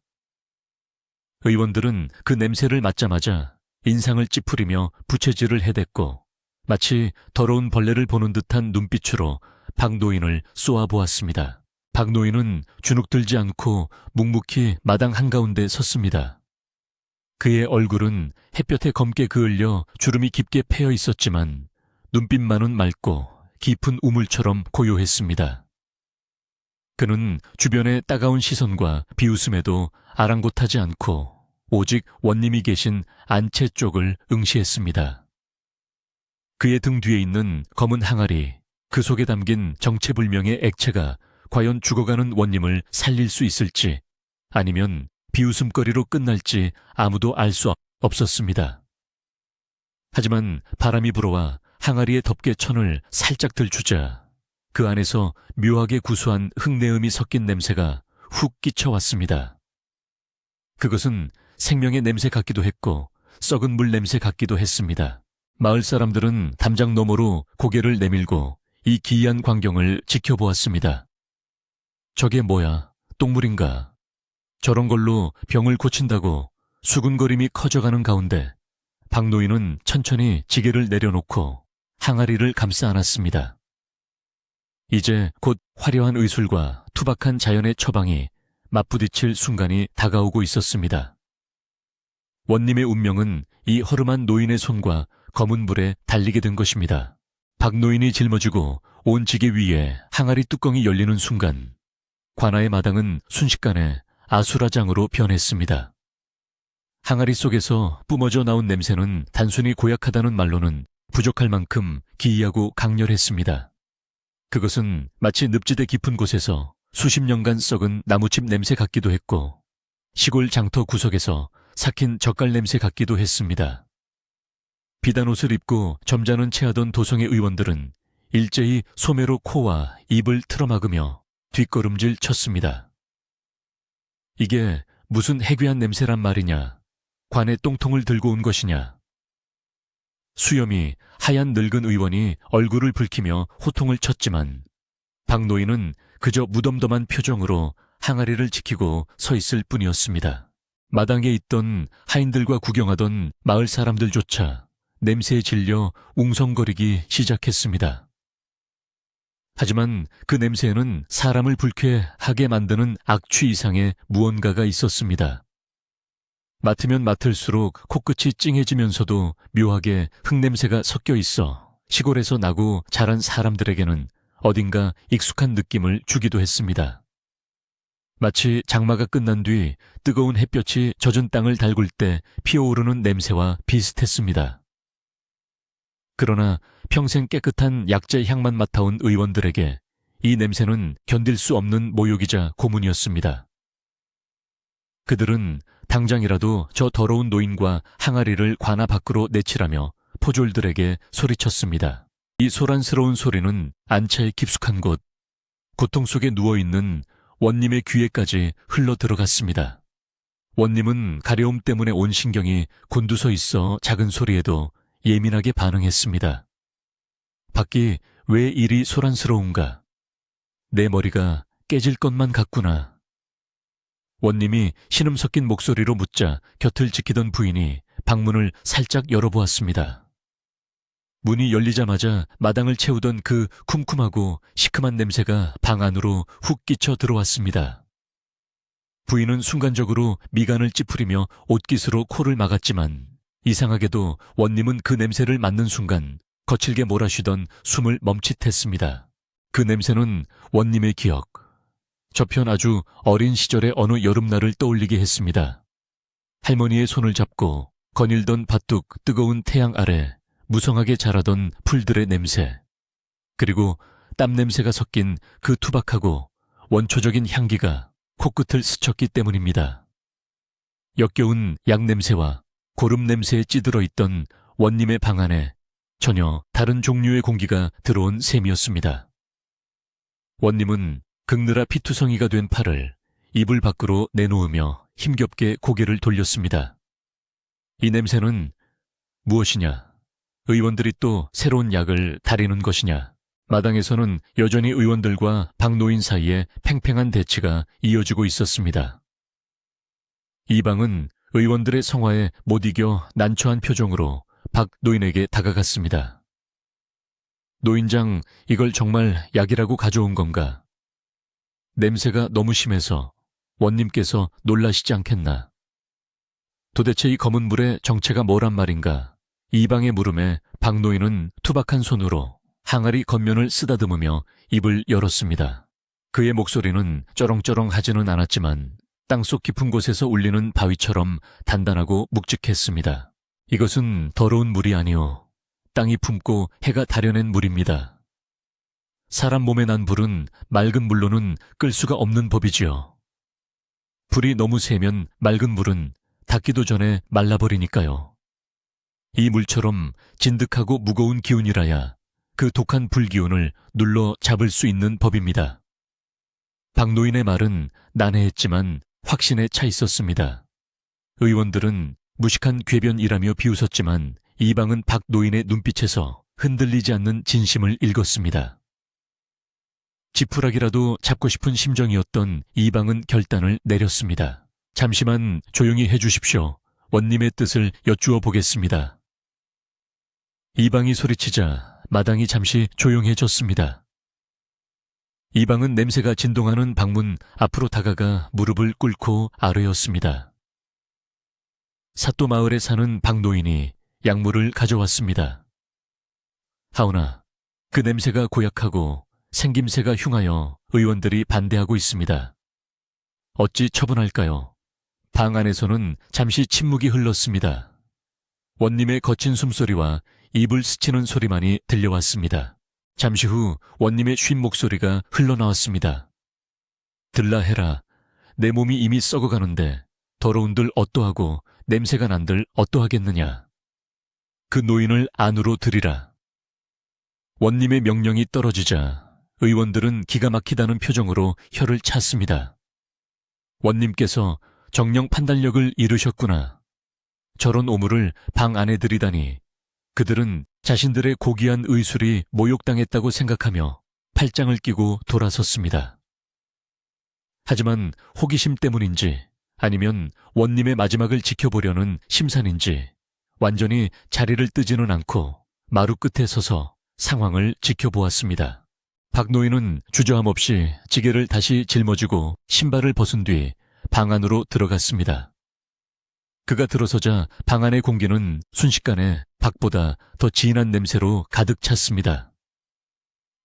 의원들은 그 냄새를 맡자마자 인상을 찌푸리며 부채질을 해댔고 마치 더러운 벌레를 보는 듯한 눈빛으로 박 노인을 쏘아보았습니다. 박 노인은 주눅들지 않고 묵묵히 마당 한가운데 섰습니다. 그의 얼굴은 햇볕에 검게 그을려 주름이 깊게 패여 있었지만 눈빛만은 맑고 깊은 우물처럼 고요했습니다. 그는 주변의 따가운 시선과 비웃음에도 아랑곳하지 않고 오직 원님이 계신 안채 쪽을 응시했습니다. 그의 등 뒤에 있는 검은 항아리, 그 속에 담긴 정체불명의 액체가 과연 죽어가는 원님을 살릴 수 있을지 아니면 비웃음거리로 끝날지 아무도 알 수 없었습니다. 하지만 바람이 불어와 항아리의 덮개 천을 살짝 들추자 그 안에서 묘하게 구수한 흙내음이 섞인 냄새가 훅 끼쳐왔습니다. 그것은 생명의 냄새 같기도 했고 썩은 물 냄새 같기도 했습니다. 마을 사람들은 담장 너머로 고개를 내밀고 이 기이한 광경을 지켜보았습니다. 저게 뭐야? 똥물인가? 저런 걸로 병을 고친다고 수군거림이 커져가는 가운데 박 노인은 천천히 지게를 내려놓고 항아리를 감싸 안았습니다. 이제 곧 화려한 의술과 투박한 자연의 처방이 맞부딪힐 순간이 다가오고 있었습니다. 원님의 운명은 이 허름한 노인의 손과 검은 불에 달리게 된 것입니다. 박 노인이 짊어지고 온 지게 위에 항아리 뚜껑이 열리는 순간 관아의 마당은 순식간에 아수라장으로 변했습니다. 항아리 속에서 뿜어져 나온 냄새는 단순히 고약하다는 말로는 부족할 만큼 기이하고 강렬했습니다. 그것은 마치 늪지대 깊은 곳에서 수십 년간 썩은 나무칩 냄새 같기도 했고 시골 장터 구석에서 삭힌 젓갈 냄새 같기도 했습니다. 비단 옷을 입고 점잖은 체하던 도성의 의원들은 일제히 소매로 코와 입을 틀어막으며 뒷걸음질 쳤습니다. 이게 무슨 해괴한 냄새란 말이냐? 관에 똥통을 들고 온 것이냐? 수염이 하얀 늙은 의원이 얼굴을 붉히며 호통을 쳤지만 박 노인은 그저 무덤덤한 표정으로 항아리를 지키고 서 있을 뿐이었습니다. 마당에 있던 하인들과 구경하던 마을 사람들조차 냄새에 질려 웅성거리기 시작했습니다. 하지만 그 냄새에는 사람을 불쾌하게 만드는 악취 이상의 무언가가 있었습니다. 맡으면 맡을수록 코끝이 찡해지면서도 묘하게 흙냄새가 섞여 있어 시골에서 나고 자란 사람들에게는 어딘가 익숙한 느낌을 주기도 했습니다. 마치 장마가 끝난 뒤 뜨거운 햇볕이 젖은 땅을 달굴 때 피어오르는 냄새와 비슷했습니다. 그러나 평생 깨끗한 약재 향만 맡아온 의원들에게 이 냄새는 견딜 수 없는 모욕이자 고문이었습니다. 그들은 당장이라도 저 더러운 노인과 항아리를 관아 밖으로 내치라며 포졸들에게 소리쳤습니다. 이 소란스러운 소리는 안차의 깊숙한 곳, 고통 속에 누워있는 원님의 귀에까지 흘러 들어갔습니다. 원님은 가려움 때문에 온 신경이 곤두서 있어 작은 소리에도 예민하게 반응했습니다. 밖이 왜 이리 소란스러운가? 내 머리가 깨질 것만 같구나. 원님이 신음 섞인 목소리로 묻자 곁을 지키던 부인이 방문을 살짝 열어보았습니다. 문이 열리자마자 마당을 채우던 그 쿰쿰하고 시큼한 냄새가 방 안으로 훅 끼쳐 들어왔습니다. 부인은 순간적으로 미간을 찌푸리며 옷깃으로 코를 막았지만 이상하게도 원님은 그 냄새를 맡는 순간 거칠게 몰아쉬던 숨을 멈칫했습니다. 그 냄새는 원님의 기억, 저편 아주 어린 시절의 어느 여름날을 떠올리게 했습니다. 할머니의 손을 잡고 거닐던 밭둑 뜨거운 태양 아래 무성하게 자라던 풀들의 냄새, 그리고 땀 냄새가 섞인 그 투박하고 원초적인 향기가 코끝을 스쳤기 때문입니다. 역겨운 약 냄새와 고름 냄새에 찌들어 있던 원님의 방 안에 전혀 다른 종류의 공기가 들어온 셈이었습니다. 원님은 긁느라 피투성이가 된 팔을 이불 밖으로 내놓으며 힘겹게 고개를 돌렸습니다. 이 냄새는 무엇이냐? 의원들이 또 새로운 약을 다리는 것이냐? 마당에서는 여전히 의원들과 박 노인 사이에 팽팽한 대치가 이어지고 있었습니다. 이 방은 의원들의 성화에 못 이겨 난처한 표정으로 박 노인에게 다가갔습니다. 노인장, 이걸 정말 약이라고 가져온 건가? 냄새가 너무 심해서 원님께서 놀라시지 않겠나? 도대체 이 검은 물의 정체가 뭐란 말인가? 이 방의 물음에 박 노인은 투박한 손으로 항아리 겉면을 쓰다듬으며 입을 열었습니다. 그의 목소리는 쩌렁쩌렁하지는 않았지만 땅속 깊은 곳에서 울리는 바위처럼 단단하고 묵직했습니다. 이것은 더러운 물이 아니오. 땅이 품고 해가 다려낸 물입니다. 사람 몸에 난 불은 맑은 물로는 끌 수가 없는 법이지요. 불이 너무 세면 맑은 물은 닿기도 전에 말라버리니까요. 이 물처럼 진득하고 무거운 기운이라야 그 독한 불기운을 눌러 잡을 수 있는 법입니다. 박노인의 말은 난해했지만 확신에 차 있었습니다. 의원들은 무식한 궤변이라며 비웃었지만 이 방은 박노인의 눈빛에서 흔들리지 않는 진심을 읽었습니다. 지푸라기라도 잡고 싶은 심정이었던 이 방은 결단을 내렸습니다. 잠시만 조용히 해주십시오. 원님의 뜻을 여쭈어 보겠습니다. 이 방이 소리치자 마당이 잠시 조용해졌습니다. 이 방은 냄새가 진동하는 방문 앞으로 다가가 무릎을 꿇고 아뢰었습니다. 사또 마을에 사는 박노인이 약물을 가져왔습니다. 하오나 그 냄새가 고약하고 생김새가 흉하여 의원들이 반대하고 있습니다. 어찌 처분할까요? 방 안에서는 잠시 침묵이 흘렀습니다. 원님의 거친 숨소리와 입을 스치는 소리만이 들려왔습니다. 잠시 후 원님의 쉰 목소리가 흘러나왔습니다. 들라 해라. 내 몸이 이미 썩어가는데 더러운들 어떠하고 냄새가 난들 어떠하겠느냐. 그 노인을 안으로 들이라. 원님의 명령이 떨어지자 의원들은 기가 막히다는 표정으로 혀를 찼습니다. 원님께서 정령 판단력을 잃으셨구나. 저런 오물을 방 안에 들이다니. 그들은 자신들의 고귀한 의술이 모욕당했다고 생각하며 팔짱을 끼고 돌아섰습니다. 하지만 호기심 때문인지 아니면 원님의 마지막을 지켜보려는 심산인지 완전히 자리를 뜨지는 않고 마루 끝에 서서 상황을 지켜보았습니다. 박노인은 주저함 없이 지게를 다시 짊어지고 신발을 벗은 뒤 방 안으로 들어갔습니다. 그가 들어서자 방 안의 공기는 순식간에 밖보다 더 진한 냄새로 가득 찼습니다.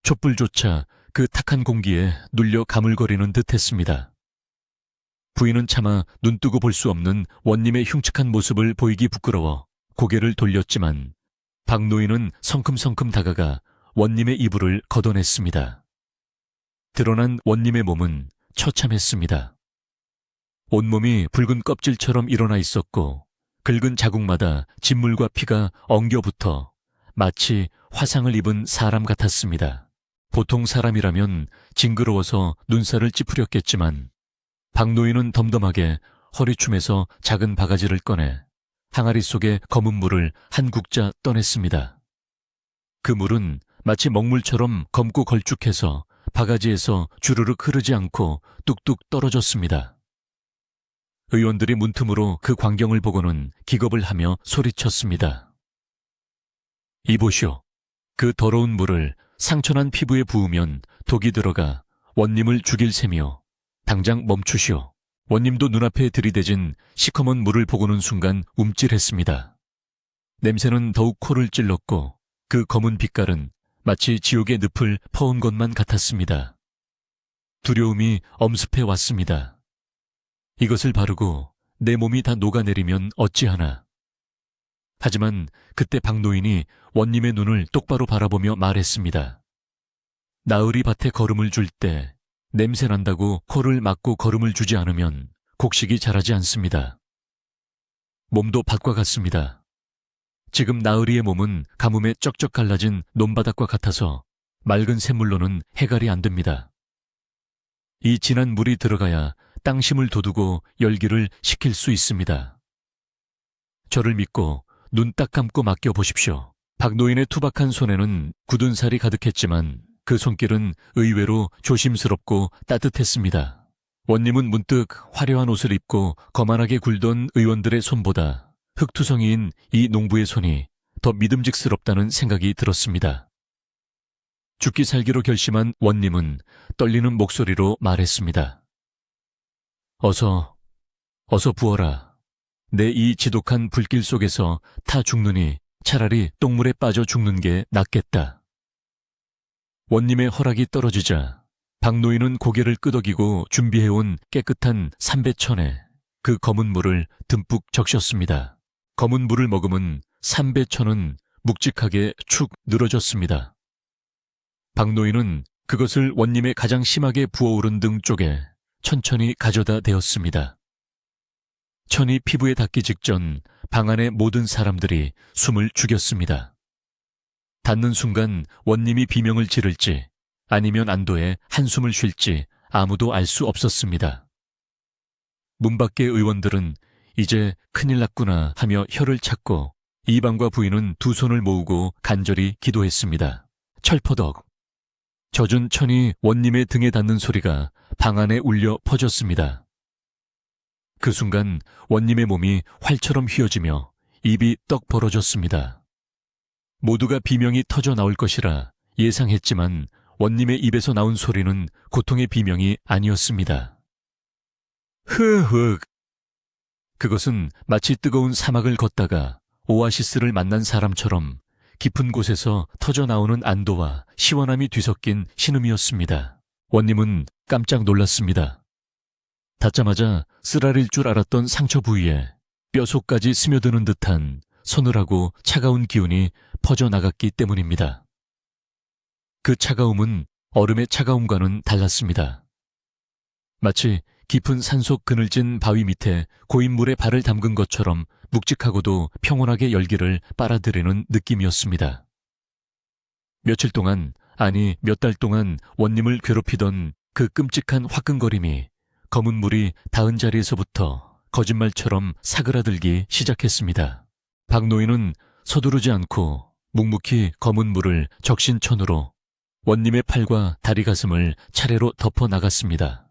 촛불조차 그 탁한 공기에 눌려 가물거리는 듯 했습니다. 부인은 차마 눈뜨고 볼 수 없는 원님의 흉측한 모습을 보이기 부끄러워 고개를 돌렸지만 박노인은 성큼성큼 다가가 원님의 이불을 걷어냈습니다. 드러난 원님의 몸은 처참했습니다. 온몸이 붉은 껍질처럼 일어나 있었고 긁은 자국마다 진물과 피가 엉겨붙어 마치 화상을 입은 사람 같았습니다. 보통 사람이라면 징그러워서 눈살을 찌푸렸겠지만 박노인은 덤덤하게 허리춤에서 작은 바가지를 꺼내 항아리 속의 검은 물을 한 국자 떠냈습니다. 그 물은 마치 먹물처럼 검고 걸쭉해서 바가지에서 주르륵 흐르지 않고 뚝뚝 떨어졌습니다. 의원들이 문틈으로 그 광경을 보고는 기겁을 하며 소리쳤습니다. 이보시오. 그 더러운 물을 상처난 피부에 부으면 독이 들어가 원님을 죽일 셈이오. 당장 멈추시오. 원님도 눈앞에 들이대진 시커먼 물을 보고는 순간 움찔했습니다. 냄새는 더욱 코를 찔렀고 그 검은 빛깔은 마치 지옥의 늪을 퍼온 것만 같았습니다. 두려움이 엄습해 왔습니다. 이것을 바르고 내 몸이 다 녹아내리면 어찌하나. 하지만 그때 박노인이 원님의 눈을 똑바로 바라보며 말했습니다. 나으리 밭에 거름을 줄 때 냄새 난다고 코를 막고 거름을 주지 않으면 곡식이 자라지 않습니다. 몸도 밭과 같습니다. 지금 나으리의 몸은 가뭄에 쩍쩍 갈라진 논바닥과 같아서 맑은 샘물로는 해갈이 안 됩니다. 이 진한 물이 들어가야 땅심을 돋우고 열기를 식힐 수 있습니다. 저를 믿고 눈 딱 감고 맡겨보십시오. 박노인의 투박한 손에는 굳은 살이 가득했지만 그 손길은 의외로 조심스럽고 따뜻했습니다. 원님은 문득 화려한 옷을 입고 거만하게 굴던 의원들의 손보다 흙투성이인 이 농부의 손이 더 믿음직스럽다는 생각이 들었습니다. 죽기 살기로 결심한 원님은 떨리는 목소리로 말했습니다. 어서 부어라. 내 이 지독한 불길 속에서 타 죽느니 차라리 똥물에 빠져 죽는 게 낫겠다. 원님의 허락이 떨어지자 박노인은 고개를 끄덕이고 준비해온 깨끗한 삼배천에 그 검은 물을 듬뿍 적셨습니다. 검은 물을 머금은 삼배천은 묵직하게 축 늘어졌습니다. 박노인은 그것을 원님의 가장 심하게 부어오른 등 쪽에 천천히 가져다 대었습니다. 천이 피부에 닿기 직전 방 안의 모든 사람들이 숨을 죽였습니다. 닿는 순간 원님이 비명을 지를지 아니면 안도에 한숨을 쉴지 아무도 알 수 없었습니다. 문 밖의 의원들은 이제 큰일 났구나 하며 혀를 찾고 이방과 부인은 두 손을 모으고 간절히 기도했습니다. 철퍼덕. 젖은 천이 원님의 등에 닿는 소리가 방 안에 울려 퍼졌습니다. 그 순간 원님의 몸이 활처럼 휘어지며 입이 떡 벌어졌습니다. 모두가 비명이 터져 나올 것이라 예상했지만 원님의 입에서 나온 소리는 고통의 비명이 아니었습니다. 흐흑. 그것은 마치 뜨거운 사막을 걷다가 오아시스를 만난 사람처럼 깊은 곳에서 터져 나오는 안도와 시원함이 뒤섞인 신음이었습니다. 원님은 깜짝 놀랐습니다. 닿자마자 쓰라릴 줄 알았던 상처 부위에 뼈속까지 스며드는 듯한 서늘하고 차가운 기운이 퍼져나갔기 때문입니다. 그 차가움은 얼음의 차가움과는 달랐습니다. 마치 깊은 산속 그늘진 바위 밑에 고인물에 발을 담근 것처럼 묵직하고도 평온하게 열기를 빨아들이는 느낌이었습니다. 며칠 동안, 아니 몇 달 동안 원님을 괴롭히던 그 끔찍한 화끈거림이 검은 물이 닿은 자리에서부터 거짓말처럼 사그라들기 시작했습니다. 박노인은 서두르지 않고 묵묵히 검은 물을 적신천으로 원님의 팔과 다리 가슴을 차례로 덮어 나갔습니다.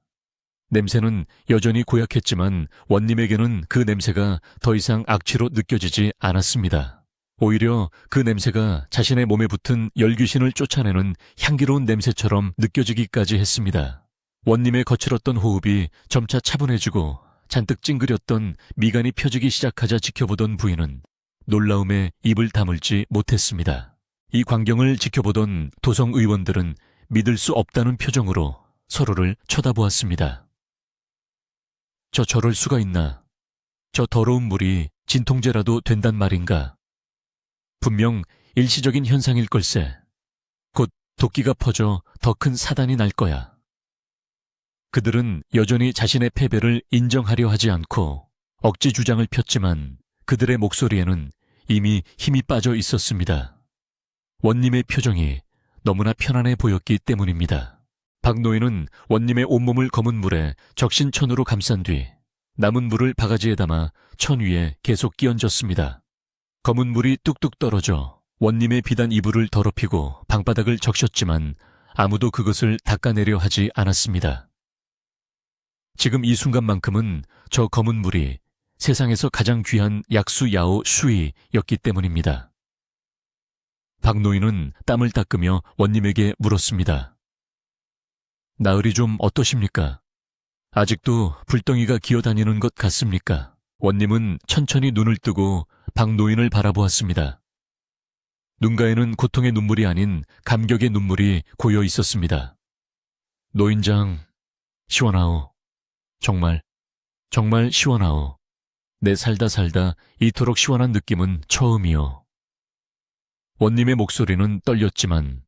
냄새는 여전히 고약했지만 원님에게는 그 냄새가 더 이상 악취로 느껴지지 않았습니다. 오히려 그 냄새가 자신의 몸에 붙은 열귀신을 쫓아내는 향기로운 냄새처럼 느껴지기까지 했습니다. 원님의 거칠었던 호흡이 점차 차분해지고 잔뜩 찡그렸던 미간이 펴지기 시작하자 지켜보던 부인은 놀라움에 입을 다물지 못했습니다. 이 광경을 지켜보던 도성 의원들은 믿을 수 없다는 표정으로 서로를 쳐다보았습니다. 저럴 수가 있나? 저 더러운 물이 진통제라도 된단 말인가? 분명 일시적인 현상일 걸세. 곧 도끼가 퍼져 더 큰 사단이 날 거야. 그들은 여전히 자신의 패배를 인정하려 하지 않고 억지 주장을 폈지만 그들의 목소리에는 이미 힘이 빠져 있었습니다. 원님의 표정이 너무나 편안해 보였기 때문입니다. 박노인은 원님의 온몸을 검은 물에 적신천으로 감싼 뒤 남은 물을 바가지에 담아 천 위에 계속 끼얹었습니다. 검은 물이 뚝뚝 떨어져 원님의 비단 이불을 더럽히고 방바닥을 적셨지만 아무도 그것을 닦아내려 하지 않았습니다. 지금 이 순간만큼은 저 검은 물이 세상에서 가장 귀한 약수 야오 슈이였기 때문입니다. 박노인은 땀을 닦으며 원님에게 물었습니다. 나으리 좀 어떠십니까? 아직도 불덩이가 기어다니는 것 같습니까? 원님은 천천히 눈을 뜨고 박노인을 바라보았습니다. 눈가에는 고통의 눈물이 아닌 감격의 눈물이 고여 있었습니다. 노인장, 시원하오. 정말 시원하오. 내 살다 살다 이토록 시원한 느낌은 처음이요. 원님의 목소리는 떨렸지만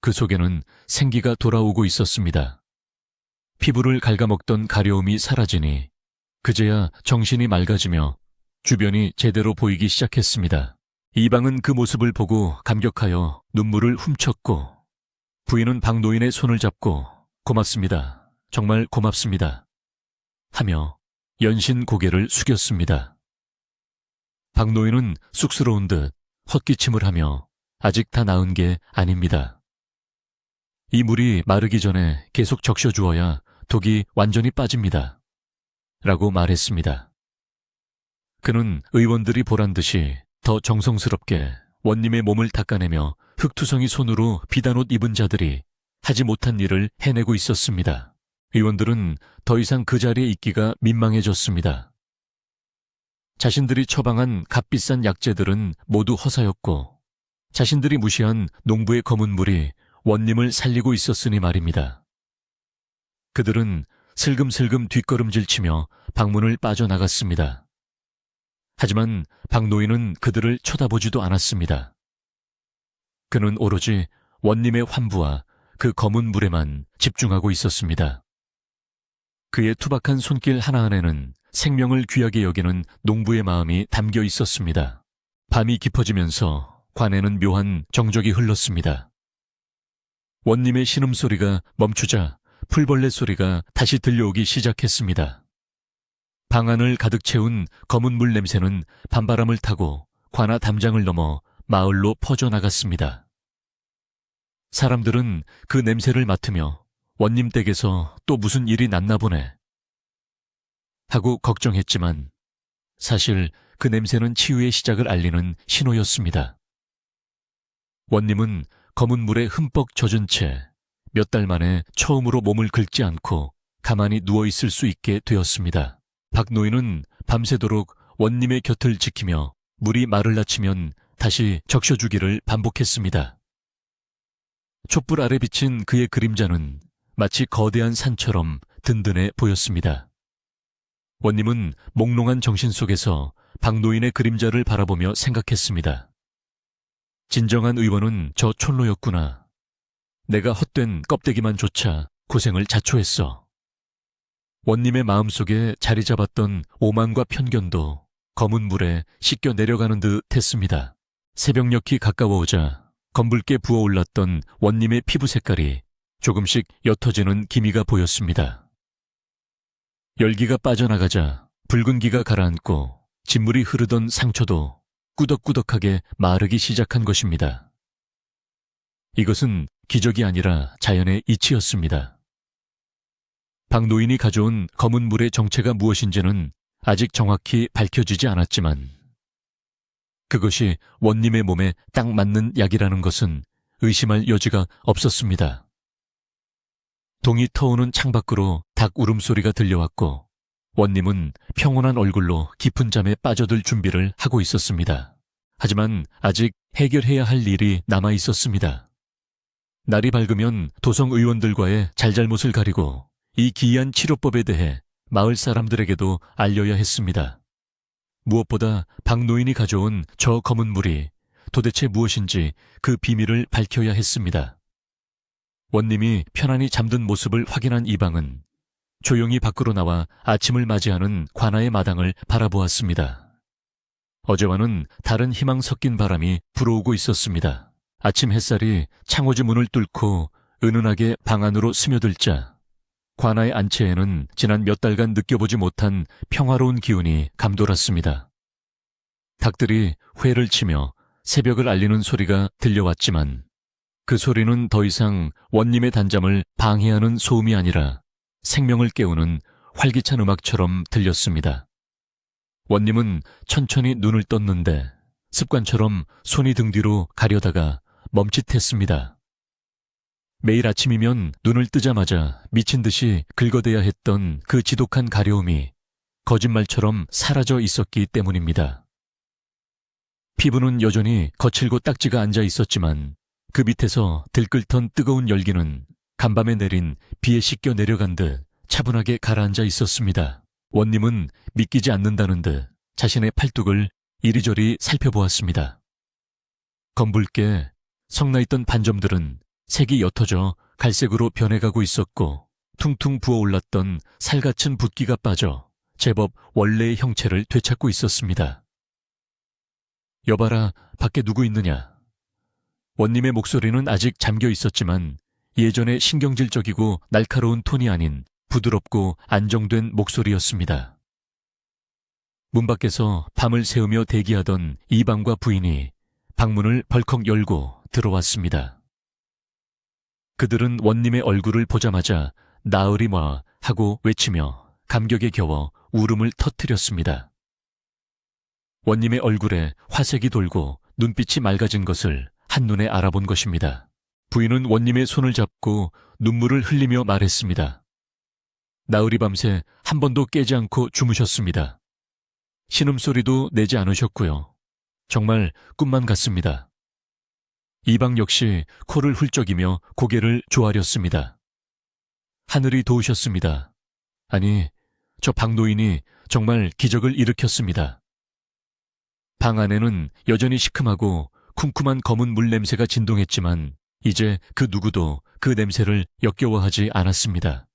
그 속에는 생기가 돌아오고 있었습니다. 피부를 갉아먹던 가려움이 사라지니 그제야 정신이 맑아지며 주변이 제대로 보이기 시작했습니다. 이방은 그 모습을 보고 감격하여 눈물을 훔쳤고 부인은 박노인의 손을 잡고 고맙습니다. 정말 고맙습니다. 하며 연신 고개를 숙였습니다. 박노인은 쑥스러운 듯 헛기침을 하며 아직 다 나은 게 아닙니다. 이 물이 마르기 전에 계속 적셔주어야 독이 완전히 빠집니다. 라고 말했습니다. 그는 의원들이 보란 듯이 더 정성스럽게 원님의 몸을 닦아내며 흙투성이 손으로 비단 옷 입은 자들이 하지 못한 일을 해내고 있었습니다. 의원들은 더 이상 그 자리에 있기가 민망해졌습니다. 자신들이 처방한 값비싼 약재들은 모두 허사였고 자신들이 무시한 농부의 검은 물이 원님을 살리고 있었으니 말입니다. 그들은 슬금슬금 뒷걸음질치며 방문을 빠져나갔습니다. 하지만 박노인은 그들을 쳐다보지도 않았습니다. 그는 오로지 원님의 환부와 그 검은 물에만 집중하고 있었습니다. 그의 투박한 손길 하나하나에는 생명을 귀하게 여기는 농부의 마음이 담겨 있었습니다. 밤이 깊어지면서 관에는 묘한 정적이 흘렀습니다. 원님의 신음소리가 멈추자 풀벌레 소리가 다시 들려오기 시작했습니다. 방 안을 가득 채운 검은 물 냄새는 밤바람을 타고 관아 담장을 넘어 마을로 퍼져나갔습니다. 사람들은 그 냄새를 맡으며 원님 댁에서 또 무슨 일이 났나 보네 하고 걱정했지만 사실 그 냄새는 치유의 시작을 알리는 신호였습니다. 원님은 검은 물에 흠뻑 젖은 채 몇 달 만에 처음으로 몸을 긁지 않고 가만히 누워있을 수 있게 되었습니다. 박노인은 밤새도록 원님의 곁을 지키며 물이 마를라치면 다시 적셔주기를 반복했습니다. 촛불 아래 비친 그의 그림자는 마치 거대한 산처럼 든든해 보였습니다. 원님은 몽롱한 정신 속에서 박노인의 그림자를 바라보며 생각했습니다. 진정한 의원은 저 촌로였구나. 내가 헛된 껍데기만 조차 고생을 자초했어. 원님의 마음속에 자리 잡았던 오만과 편견도 검은 물에 씻겨 내려가는 듯 했습니다. 새벽녘이 가까워오자 검붉게 부어올랐던 원님의 피부 색깔이 조금씩 옅어지는 기미가 보였습니다. 열기가 빠져나가자 붉은 기가 가라앉고 진물이 흐르던 상처도 꾸덕꾸덕하게 마르기 시작한 것입니다. 이것은 기적이 아니라 자연의 이치였습니다. 박노인이 가져온 검은 물의 정체가 무엇인지는 아직 정확히 밝혀지지 않았지만 그것이 원님의 몸에 딱 맞는 약이라는 것은 의심할 여지가 없었습니다. 동이 터오는 창밖으로 닭 울음소리가 들려왔고 원님은 평온한 얼굴로 깊은 잠에 빠져들 준비를 하고 있었습니다. 하지만 아직 해결해야 할 일이 남아 있었습니다. 날이 밝으면 도성 의원들과의 잘잘못을 가리고 이 기이한 치료법에 대해 마을 사람들에게도 알려야 했습니다. 무엇보다 박노인이 가져온 저 검은 물이 도대체 무엇인지 그 비밀을 밝혀야 했습니다. 원님이 편안히 잠든 모습을 확인한 이방은 조용히 밖으로 나와 아침을 맞이하는 관아의 마당을 바라보았습니다. 어제와는 다른 희망 섞인 바람이 불어오고 있었습니다. 아침 햇살이 창호지 문을 뚫고 은은하게 방 안으로 스며들자 관아의 안채에는 지난 몇 달간 느껴보지 못한 평화로운 기운이 감돌았습니다. 닭들이 회를 치며 새벽을 알리는 소리가 들려왔지만 그 소리는 더 이상 원님의 단잠을 방해하는 소음이 아니라 생명을 깨우는 활기찬 음악처럼 들렸습니다. 원님은 천천히 눈을 떴는데 습관처럼 손이 등 뒤로 가려다가 멈칫했습니다. 매일 아침이면 눈을 뜨자마자 미친 듯이 긁어대야 했던 그 지독한 가려움이 거짓말처럼 사라져 있었기 때문입니다. 피부는 여전히 거칠고 딱지가 앉아 있었지만 그 밑에서 들끓던 뜨거운 열기는 간밤에 내린 비에 씻겨 내려간 듯 차분하게 가라앉아 있었습니다. 원님은 믿기지 않는다는 듯 자신의 팔뚝을 이리저리 살펴보았습니다. 검붉게 성나있던 반점들은 색이 옅어져 갈색으로 변해가고 있었고 퉁퉁 부어올랐던 살같은 붓기가 빠져 제법 원래의 형체를 되찾고 있었습니다. 여봐라, 밖에 누구 있느냐. 원님의 목소리는 아직 잠겨 있었지만 예전의 신경질적이고 날카로운 톤이 아닌 부드럽고 안정된 목소리였습니다. 문 밖에서 밤을 새우며 대기하던 이방과 부인이 방문을 벌컥 열고 들어왔습니다. 그들은 원님의 얼굴을 보자마자 나으리 뭐 하고 외치며 감격에 겨워 울음을 터뜨렸습니다. 원님의 얼굴에 화색이 돌고 눈빛이 맑아진 것을 한눈에 알아본 것입니다. 부인은 원님의 손을 잡고 눈물을 흘리며 말했습니다. 나으리 밤새 한 번도 깨지 않고 주무셨습니다. 신음소리도 내지 않으셨고요. 정말 꿈만 같습니다. 이방 역시 코를 훌쩍이며 고개를 조아렸습니다. 하늘이 도우셨습니다. 아니, 저 박노인이 정말 기적을 일으켰습니다. 방 안에는 여전히 시큼하고 쿰쿰한 검은 물 냄새가 진동했지만 이제 그 누구도 그 냄새를 역겨워하지 않았습니다.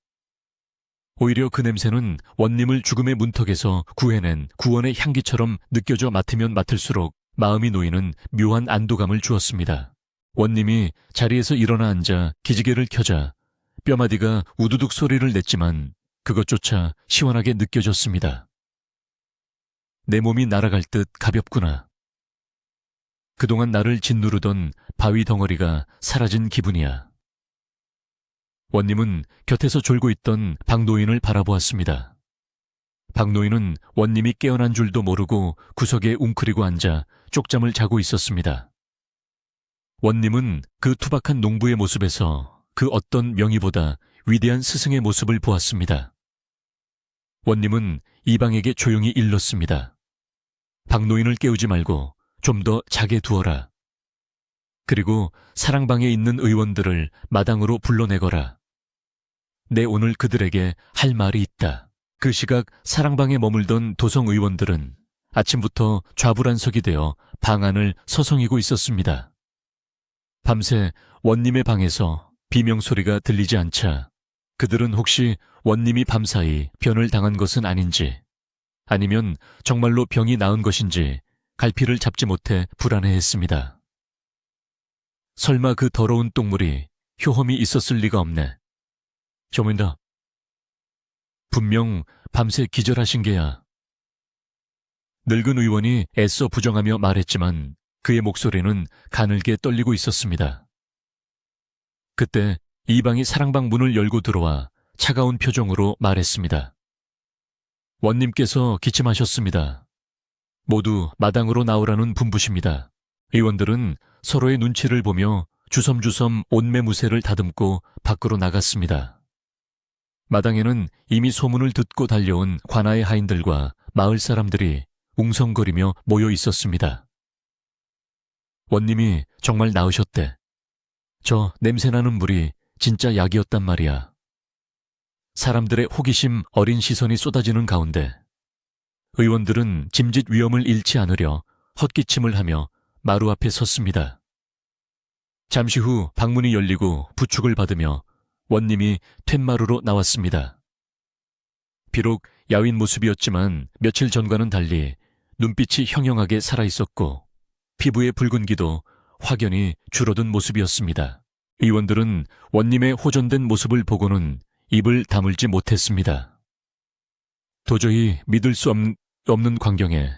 오히려 그 냄새는 원님을 죽음의 문턱에서 구해낸 구원의 향기처럼 느껴져 맡으면 맡을수록 마음이 놓이는 묘한 안도감을 주었습니다. 원님이 자리에서 일어나 앉아 기지개를 켜자 뼈마디가 우두둑 소리를 냈지만 그것조차 시원하게 느껴졌습니다. 내 몸이 날아갈 듯 가볍구나. 그동안 나를 짓누르던 바위 덩어리가 사라진 기분이야. 원님은 곁에서 졸고 있던 박노인을 바라보았습니다. 박노인은 원님이 깨어난 줄도 모르고 구석에 웅크리고 앉아 쪽잠을 자고 있었습니다. 원님은 그 투박한 농부의 모습에서 그 어떤 명의보다 위대한 스승의 모습을 보았습니다. 원님은 이방에게 조용히 일렀습니다. 박노인을 깨우지 말고 좀 더 자게 두어라. 그리고 사랑방에 있는 의원들을 마당으로 불러내거라. 내 오늘 그들에게 할 말이 있다. 그 시각 사랑방에 머물던 도성 의원들은 아침부터 좌불안석이 되어 방 안을 서성이고 있었습니다. 밤새 원님의 방에서 비명소리가 들리지 않자 그들은 혹시 원님이 밤사이 변을 당한 것은 아닌지 아니면 정말로 병이 나은 것인지 갈피를 잡지 못해 불안해했습니다. 설마 그 더러운 똥물이 효험이 있었을 리가 없네. 저문다. 분명 밤새 기절하신 게야. 늙은 의원이 애써 부정하며 말했지만 그의 목소리는 가늘게 떨리고 있었습니다. 그때 이방이 사랑방 문을 열고 들어와 차가운 표정으로 말했습니다. 원님께서 기침하셨습니다. 모두 마당으로 나오라는 분부십니다. 의원들은 서로의 눈치를 보며 주섬주섬 옷매무새를 다듬고 밖으로 나갔습니다. 마당에는 이미 소문을 듣고 달려온 관아의 하인들과 마을 사람들이 웅성거리며 모여 있었습니다. 원님이 정말 나으셨대. 저 냄새나는 물이 진짜 약이었단 말이야. 사람들의 호기심 어린 시선이 쏟아지는 가운데 의원들은 짐짓 위험을 잃지 않으려 헛기침을 하며 마루 앞에 섰습니다. 잠시 후 방문이 열리고 부축을 받으며 원님이 툇마루로 나왔습니다. 비록 야윈 모습이었지만 며칠 전과는 달리 눈빛이 형형하게 살아있었고 피부의 붉은기도 확연히 줄어든 모습이었습니다. 의원들은 원님의 호전된 모습을 보고는 입을 다물지 못했습니다. 도저히 믿을 수 없는 광경에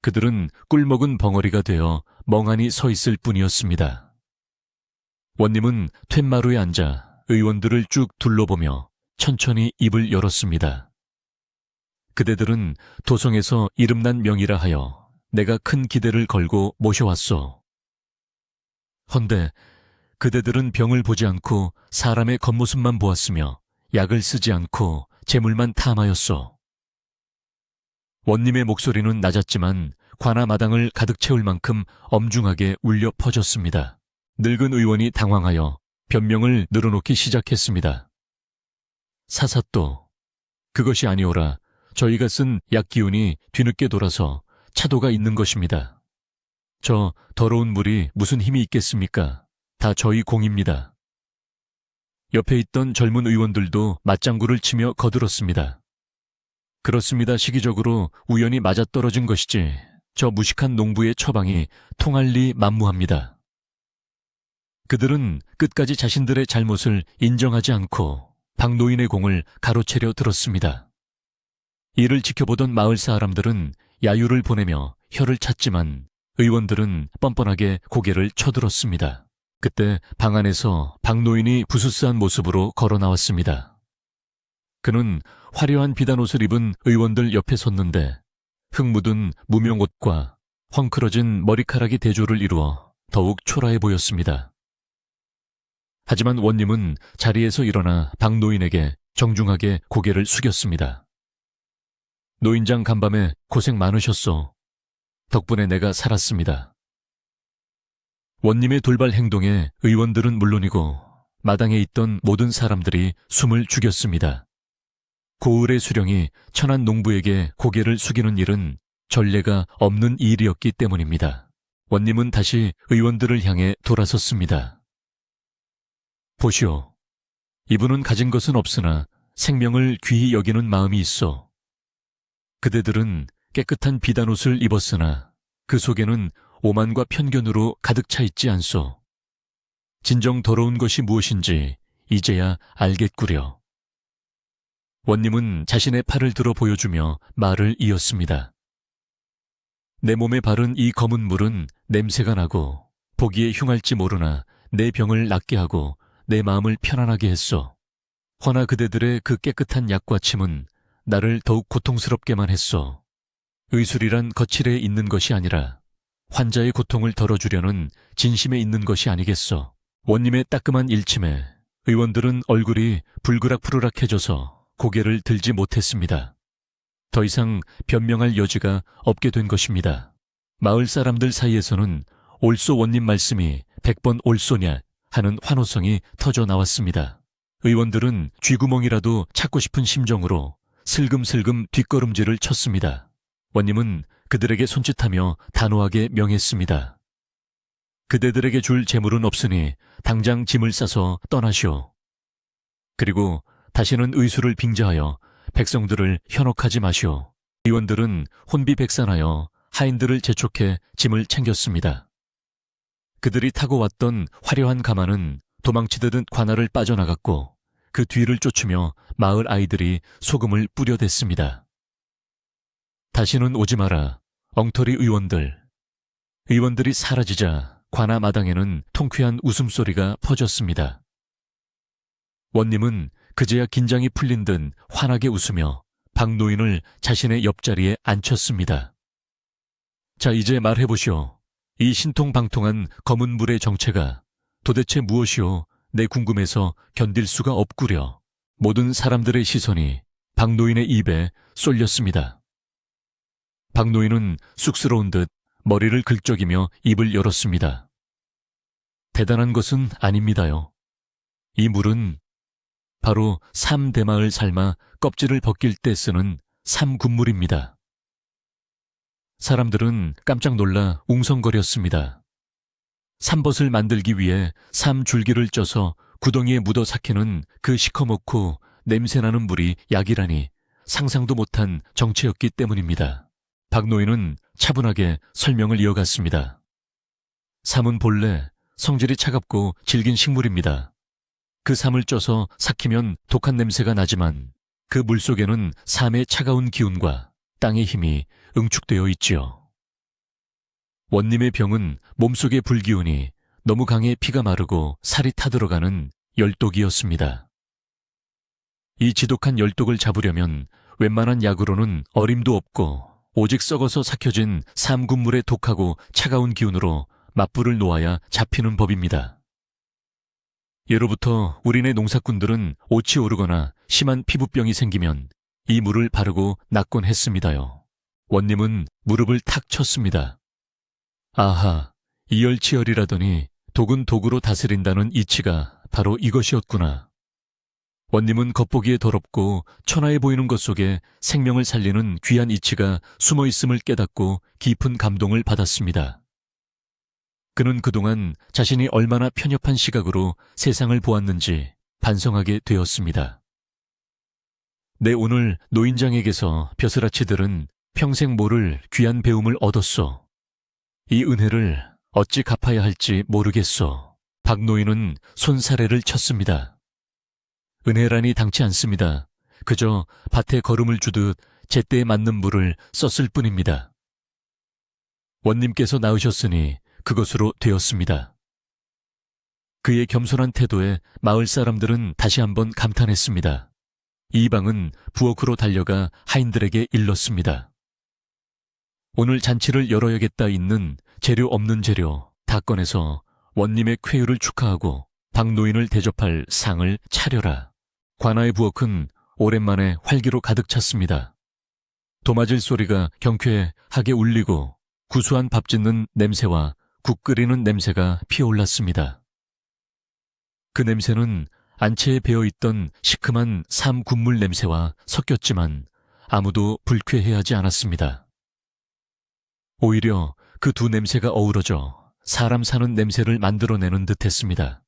그들은 꿀먹은 벙어리가 되어 멍하니 서 있을 뿐이었습니다. 원님은 툇마루에 앉아 의원들을 쭉 둘러보며 천천히 입을 열었습니다. 그대들은 도성에서 이름난 명이라 하여 내가 큰 기대를 걸고 모셔왔소. 헌데 그대들은 병을 보지 않고 사람의 겉모습만 보았으며 약을 쓰지 않고 재물만 탐하였소. 원님의 목소리는 낮았지만 관아 마당을 가득 채울 만큼 엄중하게 울려 퍼졌습니다. 늙은 의원이 당황하여 변명을 늘어놓기 시작했습니다. 사사또, 그것이 아니오라. 저희가 쓴 약 기운이 뒤늦게 돌아서 차도가 있는 것입니다. 저 더러운 물이 무슨 힘이 있겠습니까? 다 저희 공입니다. 옆에 있던 젊은 의원들도 맞장구를 치며 거들었습니다. 그렇습니다. 시기적으로 우연히 맞아떨어진 것이지 저 무식한 농부의 처방이 통할 리 만무합니다. 그들은 끝까지 자신들의 잘못을 인정하지 않고 박노인의 공을 가로채려 들었습니다. 이를 지켜보던 마을 사람들은 야유를 보내며 혀를 찼지만 의원들은 뻔뻔하게 고개를 쳐들었습니다. 그때 방 안에서 박노인이 부스스한 모습으로 걸어 나왔습니다. 그는 화려한 비단옷을 입은 의원들 옆에 섰는데 흙 묻은 무명옷과 헝클어진 머리카락이 대조를 이루어 더욱 초라해 보였습니다. 하지만 원님은 자리에서 일어나 박노인에게 정중하게 고개를 숙였습니다. 노인장 간밤에 고생 많으셨소. 덕분에 내가 살았습니다. 원님의 돌발 행동에 의원들은 물론이고 마당에 있던 모든 사람들이 숨을 죽였습니다. 고을의 수령이 천한 농부에게 고개를 숙이는 일은 전례가 없는 일이었기 때문입니다. 원님은 다시 의원들을 향해 돌아섰습니다. 보시오. 이분은 가진 것은 없으나 생명을 귀히 여기는 마음이 있어. 그대들은 깨끗한 비단옷을 입었으나 그 속에는 오만과 편견으로 가득 차 있지 않소. 진정 더러운 것이 무엇인지 이제야 알겠구려. 원님은 자신의 팔을 들어 보여주며 말을 이었습니다. 내 몸에 바른 이 검은 물은 냄새가 나고 보기에 흉할지 모르나 내 병을 낫게 하고 내 마음을 편안하게 했소. 허나 그대들의 그 깨끗한 약과 침은 나를 더욱 고통스럽게만 했소. 의술이란 거칠에 있는 것이 아니라 환자의 고통을 덜어주려는 진심에 있는 것이 아니겠소. 원님의 따끔한 일침에 의원들은 얼굴이 불그락푸르락해져서 고개를 들지 못했습니다. 더 이상 변명할 여지가 없게 된 것입니다. 마을 사람들 사이에서는 옳소 원님 말씀이 100번 옳소냐 하는 환호성이 터져 나왔습니다. 의원들은 쥐구멍이라도 찾고 싶은 심정으로 슬금슬금 뒷걸음질을 쳤습니다. 원님은 그들에게 손짓하며 단호하게 명했습니다. 그대들에게 줄 재물은 없으니 당장 짐을 싸서 떠나시오. 그리고 다시는 의술을 빙자하여 백성들을 현혹하지 마시오. 의원들은 혼비백산하여 하인들을 재촉해 짐을 챙겼습니다. 그들이 타고 왔던 화려한 가마는 도망치듯 관할을 빠져나갔고 그 뒤를 쫓으며 마을 아이들이 소금을 뿌려댔습니다. 다시는 오지 마라, 엉터리 의원들. 의원들이 사라지자 관아 마당에는 통쾌한 웃음소리가 퍼졌습니다. 원님은 그제야 긴장이 풀린 듯 환하게 웃으며 박노인을 자신의 옆자리에 앉혔습니다. 자, 이제 말해보시오. 이 신통방통한 검은 물의 정체가 도대체 무엇이오? 내 궁금해서 견딜 수가 없구려. 모든 사람들의 시선이 박노인의 입에 쏠렸습니다. 박노인은 쑥스러운 듯 머리를 긁적이며 입을 열었습니다. 대단한 것은 아닙니다요. 이 물은 바로 삼대마을 삶아 껍질을 벗길 때 쓰는 삼군물입니다. 사람들은 깜짝 놀라 웅성거렸습니다. 삼벗을 만들기 위해 삼줄기를 쪄서 구덩이에 묻어 삭히는 그 시커멓고 냄새나는 물이 약이라니 상상도 못한 정체였기 때문입니다. 박노인은 차분하게 설명을 이어갔습니다. 삼은 본래 성질이 차갑고 질긴 식물입니다. 그 삼을 쪄서 삭히면 독한 냄새가 나지만 그 물속에는 삼의 차가운 기운과 땅의 힘이 응축되어 있지요. 원님의 병은 몸속의 불기운이 너무 강해 피가 마르고 살이 타들어가는 열독이었습니다. 이 지독한 열독을 잡으려면 웬만한 약으로는 어림도 없고 오직 썩어서 삭혀진 삼군물의 독하고 차가운 기운으로 맞불을 놓아야 잡히는 법입니다. 예로부터 우리네 농사꾼들은 옷이 오르거나 심한 피부병이 생기면 이 물을 바르고 낫곤 했습니다요. 원님은 무릎을 탁 쳤습니다. 아하, 이열치열이라더니 독은 독으로 다스린다는 이치가 바로 이것이었구나. 원님은 겉보기에 더럽고 천하에 보이는 것 속에 생명을 살리는 귀한 이치가 숨어 있음을 깨닫고 깊은 감동을 받았습니다. 그는 그동안 자신이 얼마나 편협한 시각으로 세상을 보았는지 반성하게 되었습니다. 내 오늘 노인장에게서 벼슬아치 들은 평생 모를 귀한 배움을 얻었소. 이 은혜를 어찌 갚아야 할지 모르겠소. 박노인은 손사래를 쳤습니다. 은혜라니 당치 않습니다. 그저 밭에 거름을 주듯 제때에 맞는 물을 썼을 뿐입니다. 원님께서 낳으셨으니 그것으로 되었습니다. 그의 겸손한 태도에 마을 사람들은 다시 한번 감탄했습니다. 이방은 부엌으로 달려가 하인들에게 일렀습니다. 오늘 잔치를 열어야겠다 있는 재료 없는 재료 다 꺼내서 원님의 쾌유를 축하하고 박노인을 대접할 상을 차려라. 관아의 부엌은 오랜만에 활기로 가득 찼습니다. 도마질 소리가 경쾌하게 울리고 구수한 밥 짓는 냄새와 국 끓이는 냄새가 피어올랐습니다. 그 냄새는 안채에 배어있던 시큼한 삼 국물 냄새와 섞였지만 아무도 불쾌해하지 않았습니다. 오히려 그 두 냄새가 어우러져 사람 사는 냄새를 만들어내는 듯했습니다.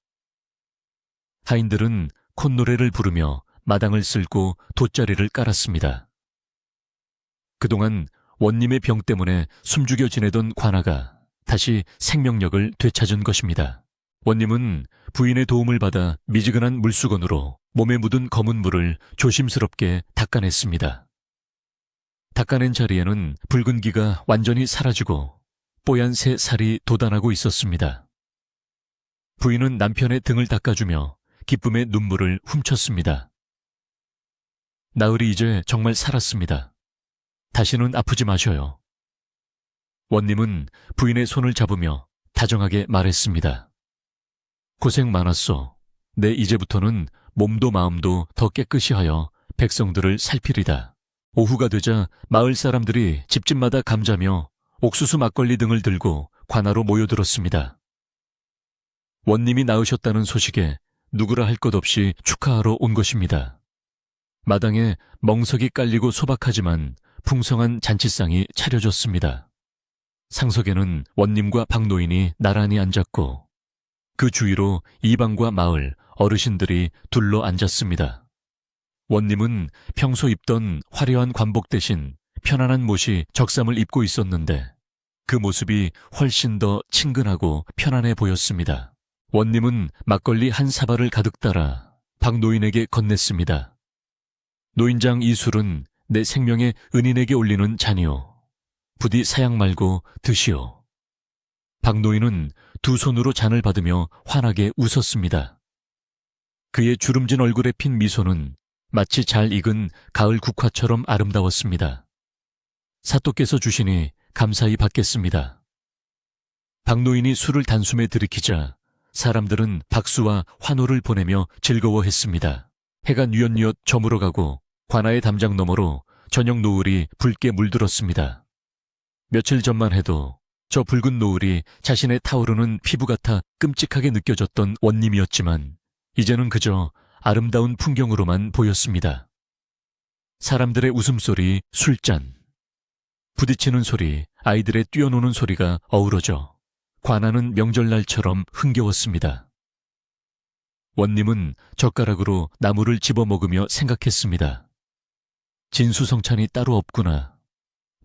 하인들은 콧노래를 부르며 마당을 쓸고 돗자리를 깔았습니다. 그동안 원님의 병 때문에 숨죽여 지내던 관아가 다시 생명력을 되찾은 것입니다. 원님은 부인의 도움을 받아 미지근한 물수건으로 몸에 묻은 검은 물을 조심스럽게 닦아냈습니다. 닦아낸 자리에는 붉은기가 완전히 사라지고 뽀얀 새 살이 돋아나고 있었습니다. 부인은 남편의 등을 닦아주며 기쁨의 눈물을 훔쳤습니다. 나으리 이제 정말 살았습니다. 다시는 아프지 마셔요. 원님은 부인의 손을 잡으며 다정하게 말했습니다. 고생 많았소. 내 이제부터는 몸도 마음도 더 깨끗이 하여 백성들을 살피리다. 오후가 되자 마을 사람들이 집집마다 감자며 옥수수 막걸리 등을 들고 관아로 모여들었습니다. 원님이 낳으셨다는 소식에 누구라 할 것 없이 축하하러 온 것입니다. 마당에 멍석이 깔리고 소박하지만 풍성한 잔치상이 차려졌습니다. 상석에는 원님과 박노인이 나란히 앉았고 그 주위로 이방과 마을 어르신들이 둘러 앉았습니다. 원님은 평소 입던 화려한 관복 대신 편안한 못이 적삼을 입고 있었는데 그 모습이 훨씬 더 친근하고 편안해 보였습니다. 원님은 막걸리 한 사발을 가득 따라 박노인에게 건넸습니다. 노인장 이 술은 내 생명의 은인에게 올리는 잔이오. 부디 사양 말고 드시오. 박노인은 두 손으로 잔을 받으며 환하게 웃었습니다. 그의 주름진 얼굴에 핀 미소는 마치 잘 익은 가을 국화처럼 아름다웠습니다. 사또께서 주시니 감사히 받겠습니다. 박노인이 술을 단숨에 들이키자 사람들은 박수와 환호를 보내며 즐거워했습니다. 해가 뉘엿뉘엿 저물어가고 관아의 담장 너머로 저녁 노을이 붉게 물들었습니다. 며칠 전만 해도 저 붉은 노을이 자신의 타오르는 피부 같아 끔찍하게 느껴졌던 원님이었지만 이제는 그저 아름다운 풍경으로만 보였습니다. 사람들의 웃음소리, 술잔, 부딪히는 소리, 아이들의 뛰어노는 소리가 어우러져 관아는 명절날처럼 흥겨웠습니다. 원님은 젓가락으로 나무를 집어먹으며 생각했습니다. 진수성찬이 따로 없구나.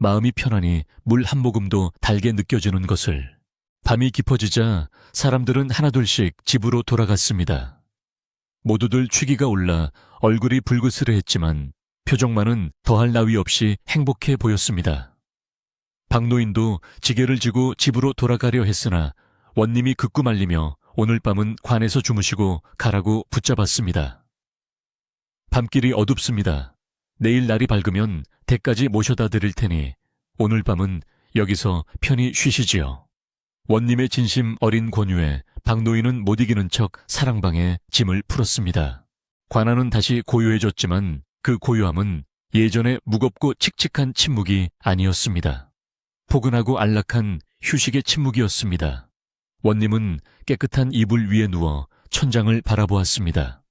마음이 편하니 물 한 모금도 달게 느껴지는 것을. 밤이 깊어지자 사람들은 하나둘씩 집으로 돌아갔습니다. 모두들 취기가 올라 얼굴이 불그스레했지만 표정만은 더할 나위 없이 행복해 보였습니다. 박노인도 지게를 지고 집으로 돌아가려 했으나 원님이 극구 말리며 오늘 밤은 관에서 주무시고 가라고 붙잡았습니다. 밤길이 어둡습니다. 내일 날이 밝으면 댁까지 모셔다 드릴 테니 오늘 밤은 여기서 편히 쉬시지요. 원님의 진심 어린 권유에 박노인은 못 이기는 척 사랑방에 짐을 풀었습니다. 관아는 다시 고요해졌지만 그 고요함은 예전의 무겁고 칙칙한 침묵이 아니었습니다. 포근하고 안락한 휴식의 침묵이었습니다. 원님은 깨끗한 이불 위에 누워 천장을 바라보았습니다.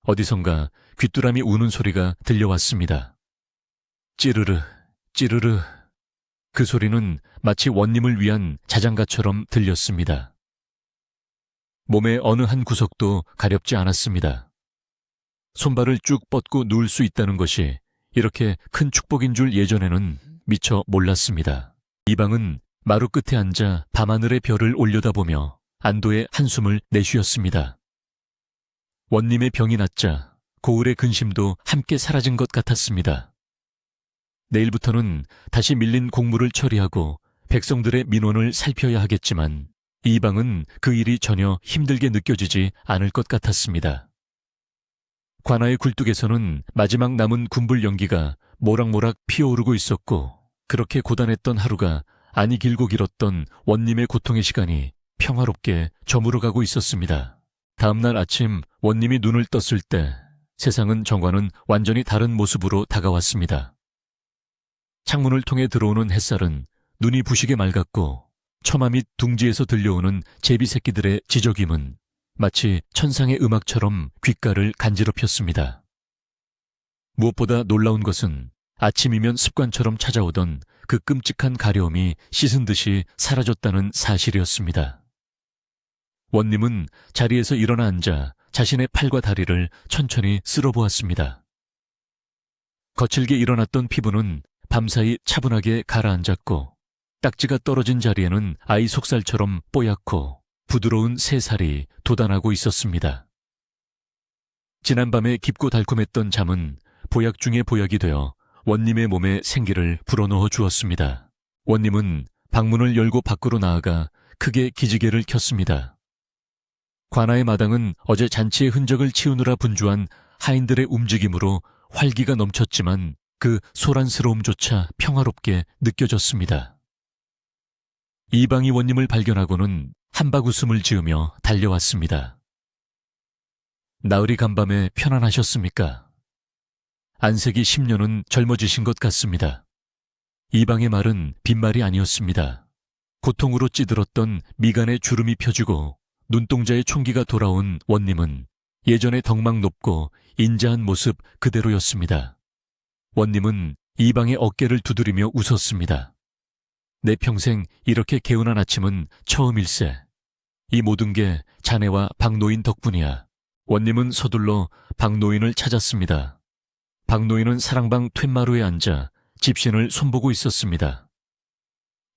어디선가 귀뚜라미 우는 소리가 들려왔습니다. 찌르르, 찌르르. 그 소리는 마치 원님을 위한 자장가처럼 들렸습니다. 몸의 어느 한 구석도 가렵지 않았습니다. 손발을 쭉 뻗고 누울 수 있다는 것이 이렇게 큰 축복인 줄 예전에는 미처 몰랐습니다. 이방은 마루 끝에 앉아 밤하늘의 별을 올려다보며 안도의 한숨을 내쉬었습니다. 원님의 병이 낫자 고을의 근심도 함께 사라진 것 같았습니다. 내일부터는 다시 밀린 공무를 처리하고 백성들의 민원을 살펴야 하겠지만 이방은 그 일이 전혀 힘들게 느껴지지 않을 것 같았습니다. 관아의 굴뚝에서는 마지막 남은 군불 연기가 모락모락 피어오르고 있었고 그렇게 고단했던 하루가 아니 길고 길었던 원님의 고통의 시간이 평화롭게 저물어가고 있었습니다. 다음날 아침 원님이 눈을 떴을 때 세상은 정과는 완전히 다른 모습으로 다가왔습니다. 창문을 통해 들어오는 햇살은 눈이 부시게 맑았고 처마 및 둥지에서 들려오는 제비 새끼들의 지저귀는 마치 천상의 음악처럼 귓가를 간지럽혔습니다. 무엇보다 놀라운 것은 아침이면 습관처럼 찾아오던 그 끔찍한 가려움이 씻은 듯이 사라졌다는 사실이었습니다. 원님은 자리에서 일어나 앉아 자신의 팔과 다리를 천천히 쓸어보았습니다. 거칠게 일어났던 피부는 밤사이 차분하게 가라앉았고 딱지가 떨어진 자리에는 아이 속살처럼 뽀얗고 부드러운 새살이 돋아나고 있었습니다. 지난밤에 깊고 달콤했던 잠은 보약 중의 보약이 되어 원님의 몸에 생기를 불어넣어 주었습니다. 원님은 방문을 열고 밖으로 나아가 크게 기지개를 켰습니다. 관아의 마당은 어제 잔치의 흔적을 치우느라 분주한 하인들의 움직임으로 활기가 넘쳤지만 그 소란스러움조차 평화롭게 느껴졌습니다. 이방이 원님을 발견하고는 한박 웃음을 지으며 달려왔습니다. 나으리 간밤에 편안하셨습니까? 안색이 10년은 젊어지신 것 같습니다. 이방의 말은 빈말이 아니었습니다. 고통으로 찌들었던 미간에 주름이 펴지고 눈동자에 총기가 돌아온 원님은 예전에 덕막 높고 인자한 모습 그대로였습니다. 원님은 이방의 어깨를 두드리며 웃었습니다. 내 평생 이렇게 개운한 아침은 처음일세. 이 모든 게 자네와 박노인 덕분이야. 원님은 서둘러 박노인을 찾았습니다. 박노인은 사랑방 툇마루에 앉아 집신을 손보고 있었습니다.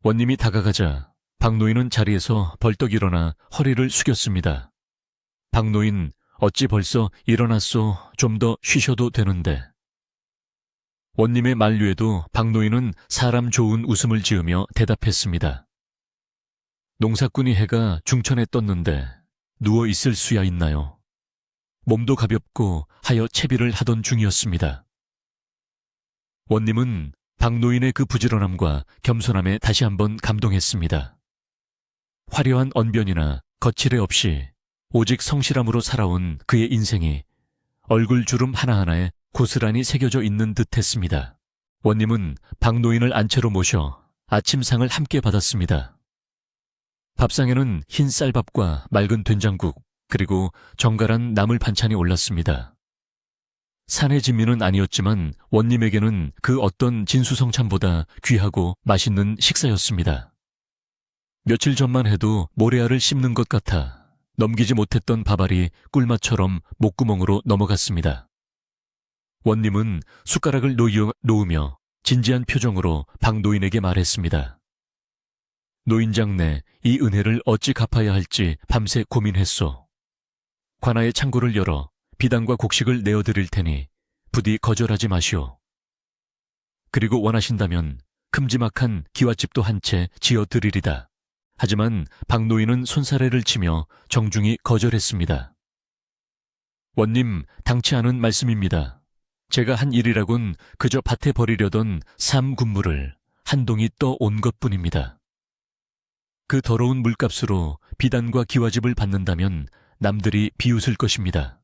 원님이 다가가자 박노인은 자리에서 벌떡 일어나 허리를 숙였습니다. 박노인, 어찌 벌써 일어났소? 좀 더 쉬셔도 되는데. 원님의 만류에도 박노인은 사람 좋은 웃음을 지으며 대답했습니다. 농사꾼이 해가 중천에 떴는데 누워 있을 수야 있나요? 몸도 가볍고 하여 채비를 하던 중이었습니다. 원님은 박노인의 그 부지런함과 겸손함에 다시 한번 감동했습니다. 화려한 언변이나 거칠애 없이 오직 성실함으로 살아온 그의 인생이 얼굴 주름 하나하나에 고스란히 새겨져 있는 듯했습니다. 원님은 박노인을 안채로 모셔 아침상을 함께 받았습니다. 밥상에는 흰 쌀밥과 맑은 된장국 그리고 정갈한 나물 반찬이 올랐습니다. 산의 진미는 아니었지만 원님에게는 그 어떤 진수성찬보다 귀하고 맛있는 식사였습니다. 며칠 전만 해도 모래알을 씹는 것 같아 넘기지 못했던 밥알이 꿀맛처럼 목구멍으로 넘어갔습니다. 원님은 숟가락을 놓으며 진지한 표정으로 박노인에게 말했습니다. 노인장내, 이 은혜를 어찌 갚아야 할지 밤새 고민했소. 관아의 창고를 열어 비단과 곡식을 내어드릴 테니 부디 거절하지 마시오. 그리고 원하신다면 큼지막한 기와집도 한 채 지어드리리다. 하지만 박노인은 손사래를 치며 정중히 거절했습니다. 원님, 당치 않은 말씀입니다. 제가 한 일이라곤 그저 밭에 버리려던 삼군물을 한 동이 떠온 것뿐입니다. 그 더러운 물값으로 비단과 기와집을 받는다면 남들이 비웃을 것입니다.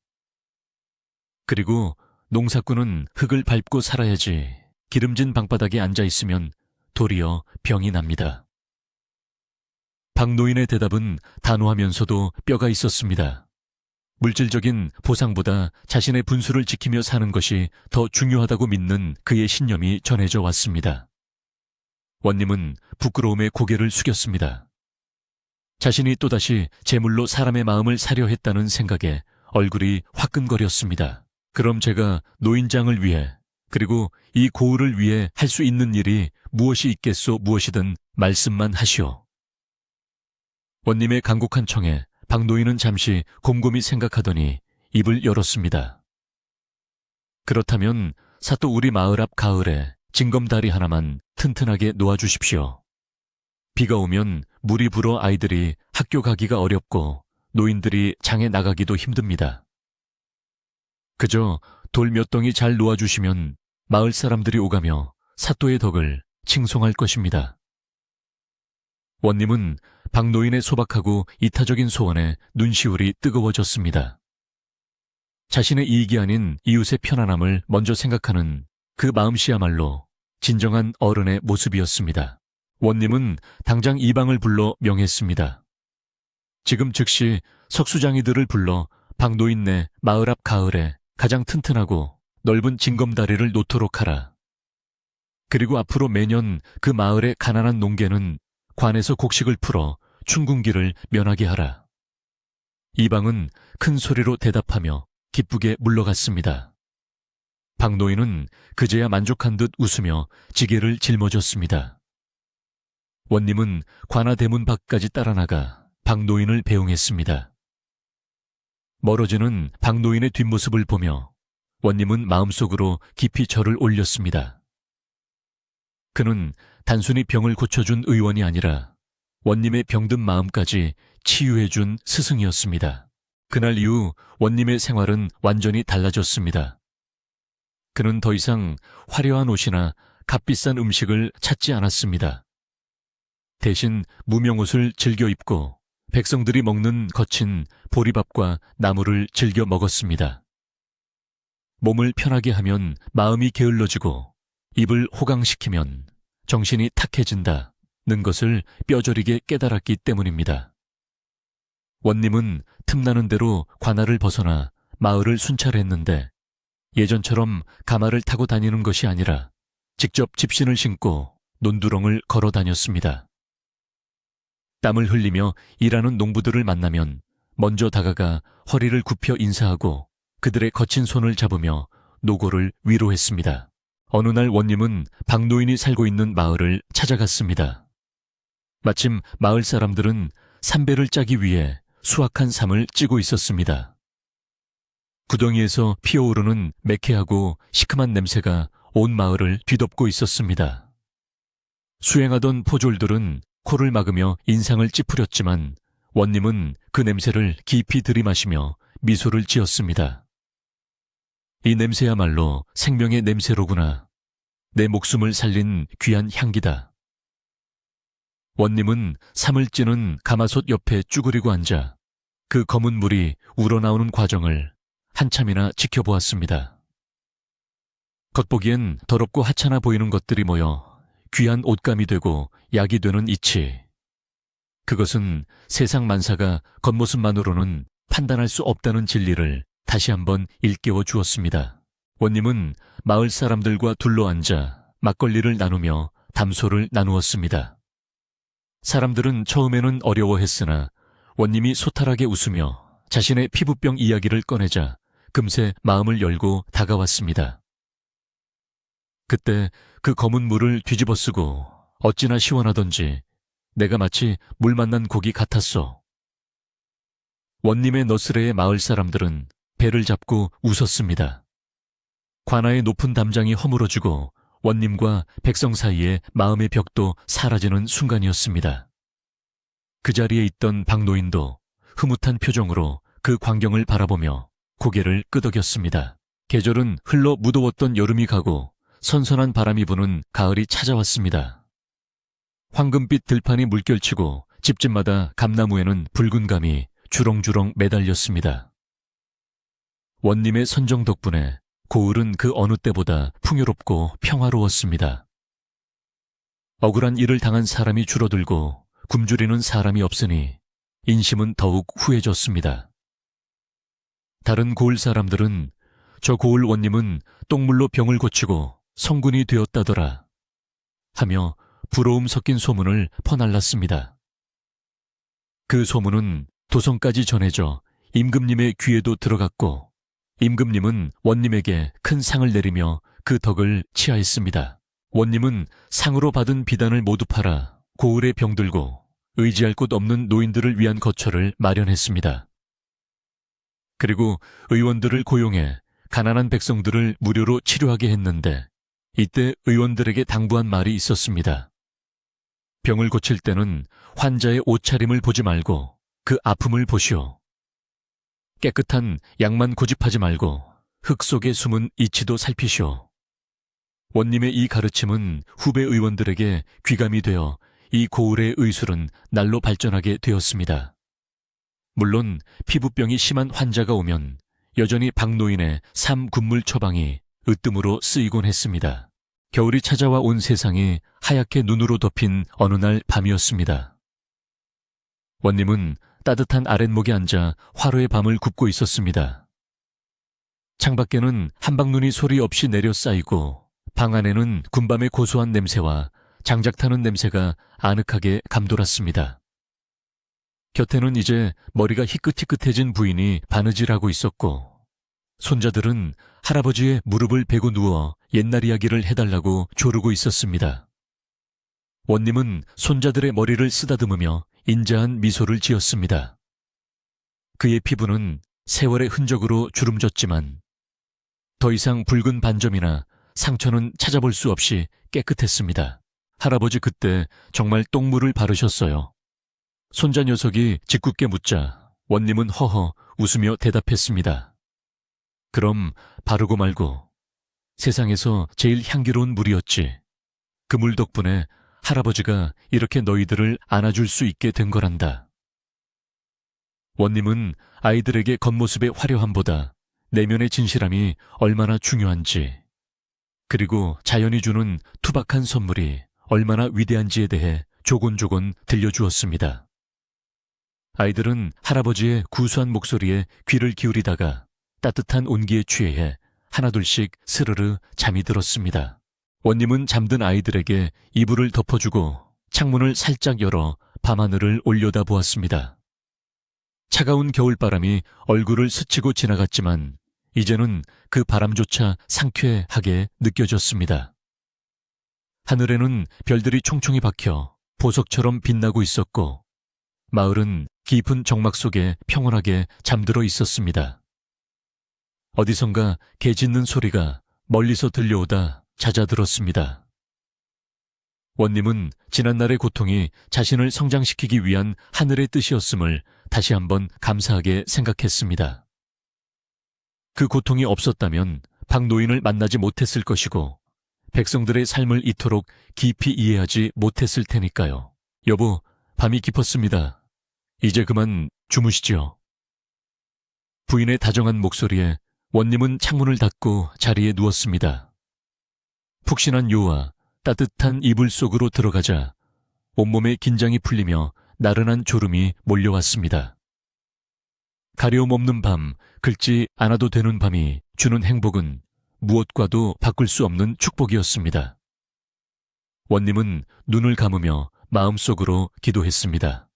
그리고 농사꾼은 흙을 밟고 살아야지 기름진 방바닥에 앉아있으면 도리어 병이 납니다. 박노인의 대답은 단호하면서도 뼈가 있었습니다. 물질적인 보상보다 자신의 분수를 지키며 사는 것이 더 중요하다고 믿는 그의 신념이 전해져 왔습니다. 원님은 부끄러움에 고개를 숙였습니다. 자신이 또다시 제물로 사람의 마음을 사려 했다는 생각에 얼굴이 화끈거렸습니다. 그럼 제가 노인장을 위해 그리고 이 고을을 위해 할 수 있는 일이 무엇이 있겠소 무엇이든 말씀만 하시오. 원님의 간곡한 청에 박노인은 잠시 곰곰이 생각하더니 입을 열었습니다. 그렇다면 사또 우리 마을 앞 가을에 징검다리 하나만 튼튼하게 놓아주십시오. 비가 오면 물이 불어 아이들이 학교 가기가 어렵고 노인들이 장에 나가기도 힘듭니다. 그저 돌 몇 덩이 잘 놓아주시면 마을 사람들이 오가며 사또의 덕을 칭송할 것입니다. 원님은 박노인의 소박하고 이타적인 소원에 눈시울이 뜨거워졌습니다. 자신의 이익이 아닌 이웃의 편안함을 먼저 생각하는 그 마음씨야말로 진정한 어른의 모습이었습니다. 원님은 당장 이방을 불러 명했습니다. 지금 즉시 석수장이들을 불러 박노인네 마을 앞 가을에 가장 튼튼하고 넓은 징검다리를 놓도록 하라. 그리고 앞으로 매년 그 마을의 가난한 농계는 관에서 곡식을 풀어 춘궁기를 면하게 하라. 이방은 큰 소리로 대답하며 기쁘게 물러갔습니다. 박노인은 그제야 만족한 듯 웃으며 지게를 짊어졌습니다. 원님은 관아 대문 밖까지 따라 나가 박노인을 배웅했습니다. 멀어지는 박노인의 뒷모습을 보며 원님은 마음속으로 깊이 절을 올렸습니다. 그는 단순히 병을 고쳐준 의원이 아니라 원님의 병든 마음까지 치유해준 스승이었습니다. 그날 이후 원님의 생활은 완전히 달라졌습니다. 그는 더 이상 화려한 옷이나 값비싼 음식을 찾지 않았습니다. 대신 무명옷을 즐겨 입고 백성들이 먹는 거친 보리밥과 나물을 즐겨 먹었습니다. 몸을 편하게 하면 마음이 게을러지고 입을 호강시키면 정신이 탁해진다는 것을 뼈저리게 깨달았기 때문입니다. 원님은 틈나는 대로 관아를 벗어나 마을을 순찰했는데 예전처럼 가마를 타고 다니는 것이 아니라 직접 집신을 신고 논두렁을 걸어 다녔습니다. 땀을 흘리며 일하는 농부들을 만나면 먼저 다가가 허리를 굽혀 인사하고 그들의 거친 손을 잡으며 노고를 위로했습니다. 어느 날 원님은 박노인이 살고 있는 마을을 찾아갔습니다. 마침 마을 사람들은 삼배를 짜기 위해 수확한 삼을 찌고 있었습니다. 구덩이에서 피어오르는 매캐하고 시큼한 냄새가 온 마을을 뒤덮고 있었습니다. 수행하던 포졸들은 코를 막으며 인상을 찌푸렸지만 원님은 그 냄새를 깊이 들이마시며 미소를 지었습니다. 이 냄새야말로 생명의 냄새로구나. 내 목숨을 살린 귀한 향기다. 원님은 삼을 찌는 가마솥 옆에 쭈그리고 앉아 그 검은 물이 우러나오는 과정을 한참이나 지켜보았습니다. 겉보기엔 더럽고 하찮아 보이는 것들이 모여 귀한 옷감이 되고 약이 되는 이치. 그것은 세상 만사가 겉모습만으로는 판단할 수 없다는 진리를 다시 한번 일깨워 주었습니다. 원님은 마을 사람들과 둘러앉아 막걸리를 나누며 담소를 나누었습니다. 사람들은 처음에는 어려워했으나 원님이 소탈하게 웃으며 자신의 피부병 이야기를 꺼내자 금세 마음을 열고 다가왔습니다. 그때 그 검은 물을 뒤집어 쓰고 어찌나 시원하던지 내가 마치 물 만난 고기 같았어. 원님의 너스레의 마을 사람들은 배를 잡고 웃었습니다. 관아의 높은 담장이 허물어지고 원님과 백성 사이에 마음의 벽도 사라지는 순간이었습니다. 그 자리에 있던 박노인도 흐뭇한 표정으로 그 광경을 바라보며 고개를 끄덕였습니다. 계절은 흘러 무더웠던 여름이 가고 선선한 바람이 부는 가을이 찾아왔습니다. 황금빛 들판이 물결치고 집집마다 감나무에는 붉은 감이 주렁주렁 매달렸습니다. 원님의 선정 덕분에 고을은 그 어느 때보다 풍요롭고 평화로웠습니다. 억울한 일을 당한 사람이 줄어들고 굶주리는 사람이 없으니 인심은 더욱 후해졌습니다. 다른 고을 사람들은 저 고을 원님은 똥물로 병을 고치고 성군이 되었다더라 하며 부러움 섞인 소문을 퍼날랐습니다. 그 소문은 도성까지 전해져 임금님의 귀에도 들어갔고 임금님은 원님에게 큰 상을 내리며 그 덕을 치하했습니다. 원님은 상으로 받은 비단을 모두 팔아 고을에 병들고 의지할 곳 없는 노인들을 위한 거처를 마련했습니다. 그리고 의원들을 고용해 가난한 백성들을 무료로 치료하게 했는데 이때 의원들에게 당부한 말이 있었습니다. 병을 고칠 때는 환자의 옷차림을 보지 말고 그 아픔을 보시오. 깨끗한 약만 고집하지 말고 흙 속에 숨은 이치도 살피시오. 원님의 이 가르침은 후배 의원들에게 귀감이 되어 이 고을의 의술은 날로 발전하게 되었습니다. 물론 피부병이 심한 환자가 오면 여전히 박노인의 삼군물 처방이 으뜸으로 쓰이곤 했습니다. 겨울이 찾아와 온 세상이 하얗게 눈으로 덮인 어느 날 밤이었습니다. 원님은 따뜻한 아랫목에 앉아 화로의 밤을 굽고 있었습니다. 창밖에는 한방눈이 소리 없이 내려 쌓이고 방 안에는 군밤의 고소한 냄새와 장작 타는 냄새가 아늑하게 감돌았습니다. 곁에는 이제 머리가 희끗희끗해진 부인이 바느질하고 있었고 손자들은 할아버지의 무릎을 베고 누워 옛날 이야기를 해달라고 조르고 있었습니다. 원님은 손자들의 머리를 쓰다듬으며 인자한 미소를 지었습니다. 그의 피부는 세월의 흔적으로 주름졌지만 더 이상 붉은 반점이나 상처는 찾아볼 수 없이 깨끗했습니다. 할아버지 그때 정말 똥물을 바르셨어요. 손자 녀석이 짓궂게 묻자 원님은 허허 웃으며 대답했습니다. 그럼 바르고 말고 세상에서 제일 향기로운 물이었지. 그 물 덕분에 할아버지가 이렇게 너희들을 안아줄 수 있게 된 거란다. 원님은 아이들에게 겉모습의 화려함보다 내면의 진실함이 얼마나 중요한지, 그리고 자연이 주는 투박한 선물이 얼마나 위대한지에 대해 조곤조곤 들려주었습니다. 아이들은 할아버지의 구수한 목소리에 귀를 기울이다가 따뜻한 온기에 취해 하나둘씩 스르르 잠이 들었습니다. 원님은 잠든 아이들에게 이불을 덮어주고 창문을 살짝 열어 밤하늘을 올려다보았습니다. 차가운 겨울바람이 얼굴을 스치고 지나갔지만 이제는 그 바람조차 상쾌하게 느껴졌습니다. 하늘에는 별들이 총총히 박혀 보석처럼 빛나고 있었고 마을은 깊은 정막 속에 평온하게 잠들어 있었습니다. 어디선가 개 짖는 소리가 멀리서 들려오다 잦아들었습니다. 원님은 지난날의 고통이 자신을 성장시키기 위한 하늘의 뜻이었음을 다시 한번 감사하게 생각했습니다. 그 고통이 없었다면 박노인을 만나지 못했을 것이고 백성들의 삶을 이토록 깊이 이해하지 못했을 테니까요. 여보, 밤이 깊었습니다. 이제 그만 주무시지요. 부인의 다정한 목소리에 원님은 창문을 닫고 자리에 누웠습니다. 푹신한 요와 따뜻한 이불 속으로 들어가자 온몸의 긴장이 풀리며 나른한 졸음이 몰려왔습니다. 가려움 없는 밤, 긁지 않아도 되는 밤이 주는 행복은 무엇과도 바꿀 수 없는 축복이었습니다. 원님은 눈을 감으며 마음속으로 기도했습니다.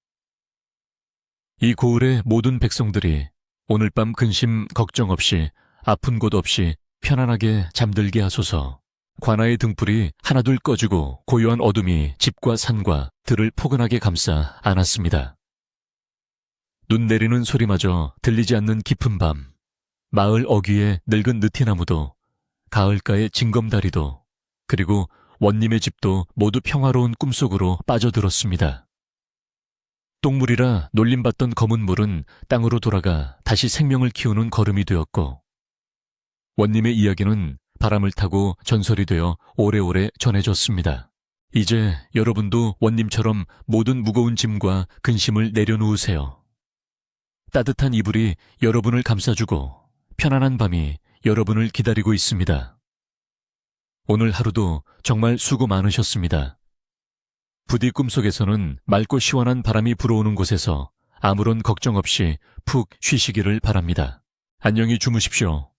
이 고을의 모든 백성들이 오늘 밤 근심 걱정 없이 아픈 곳 없이 편안하게 잠들게 하소서. 관아의 등불이 하나둘 꺼지고 고요한 어둠이 집과 산과 들을 포근하게 감싸 안았습니다. 눈 내리는 소리마저 들리지 않는 깊은 밤, 마을 어귀의 늙은 느티나무도 가을가의 징검다리도 그리고 원님의 집도 모두 평화로운 꿈속으로 빠져들었습니다. 똥물이라 놀림받던 검은 물은 땅으로 돌아가 다시 생명을 키우는 걸음이 되었고 원님의 이야기는 바람을 타고 전설이 되어 오래오래 전해졌습니다. 이제 여러분도 원님처럼 모든 무거운 짐과 근심을 내려놓으세요. 따뜻한 이불이 여러분을 감싸주고 편안한 밤이 여러분을 기다리고 있습니다. 오늘 하루도 정말 수고 많으셨습니다. 부디 꿈속에서는 맑고 시원한 바람이 불어오는 곳에서 아무런 걱정 없이 푹 쉬시기를 바랍니다. 안녕히 주무십시오.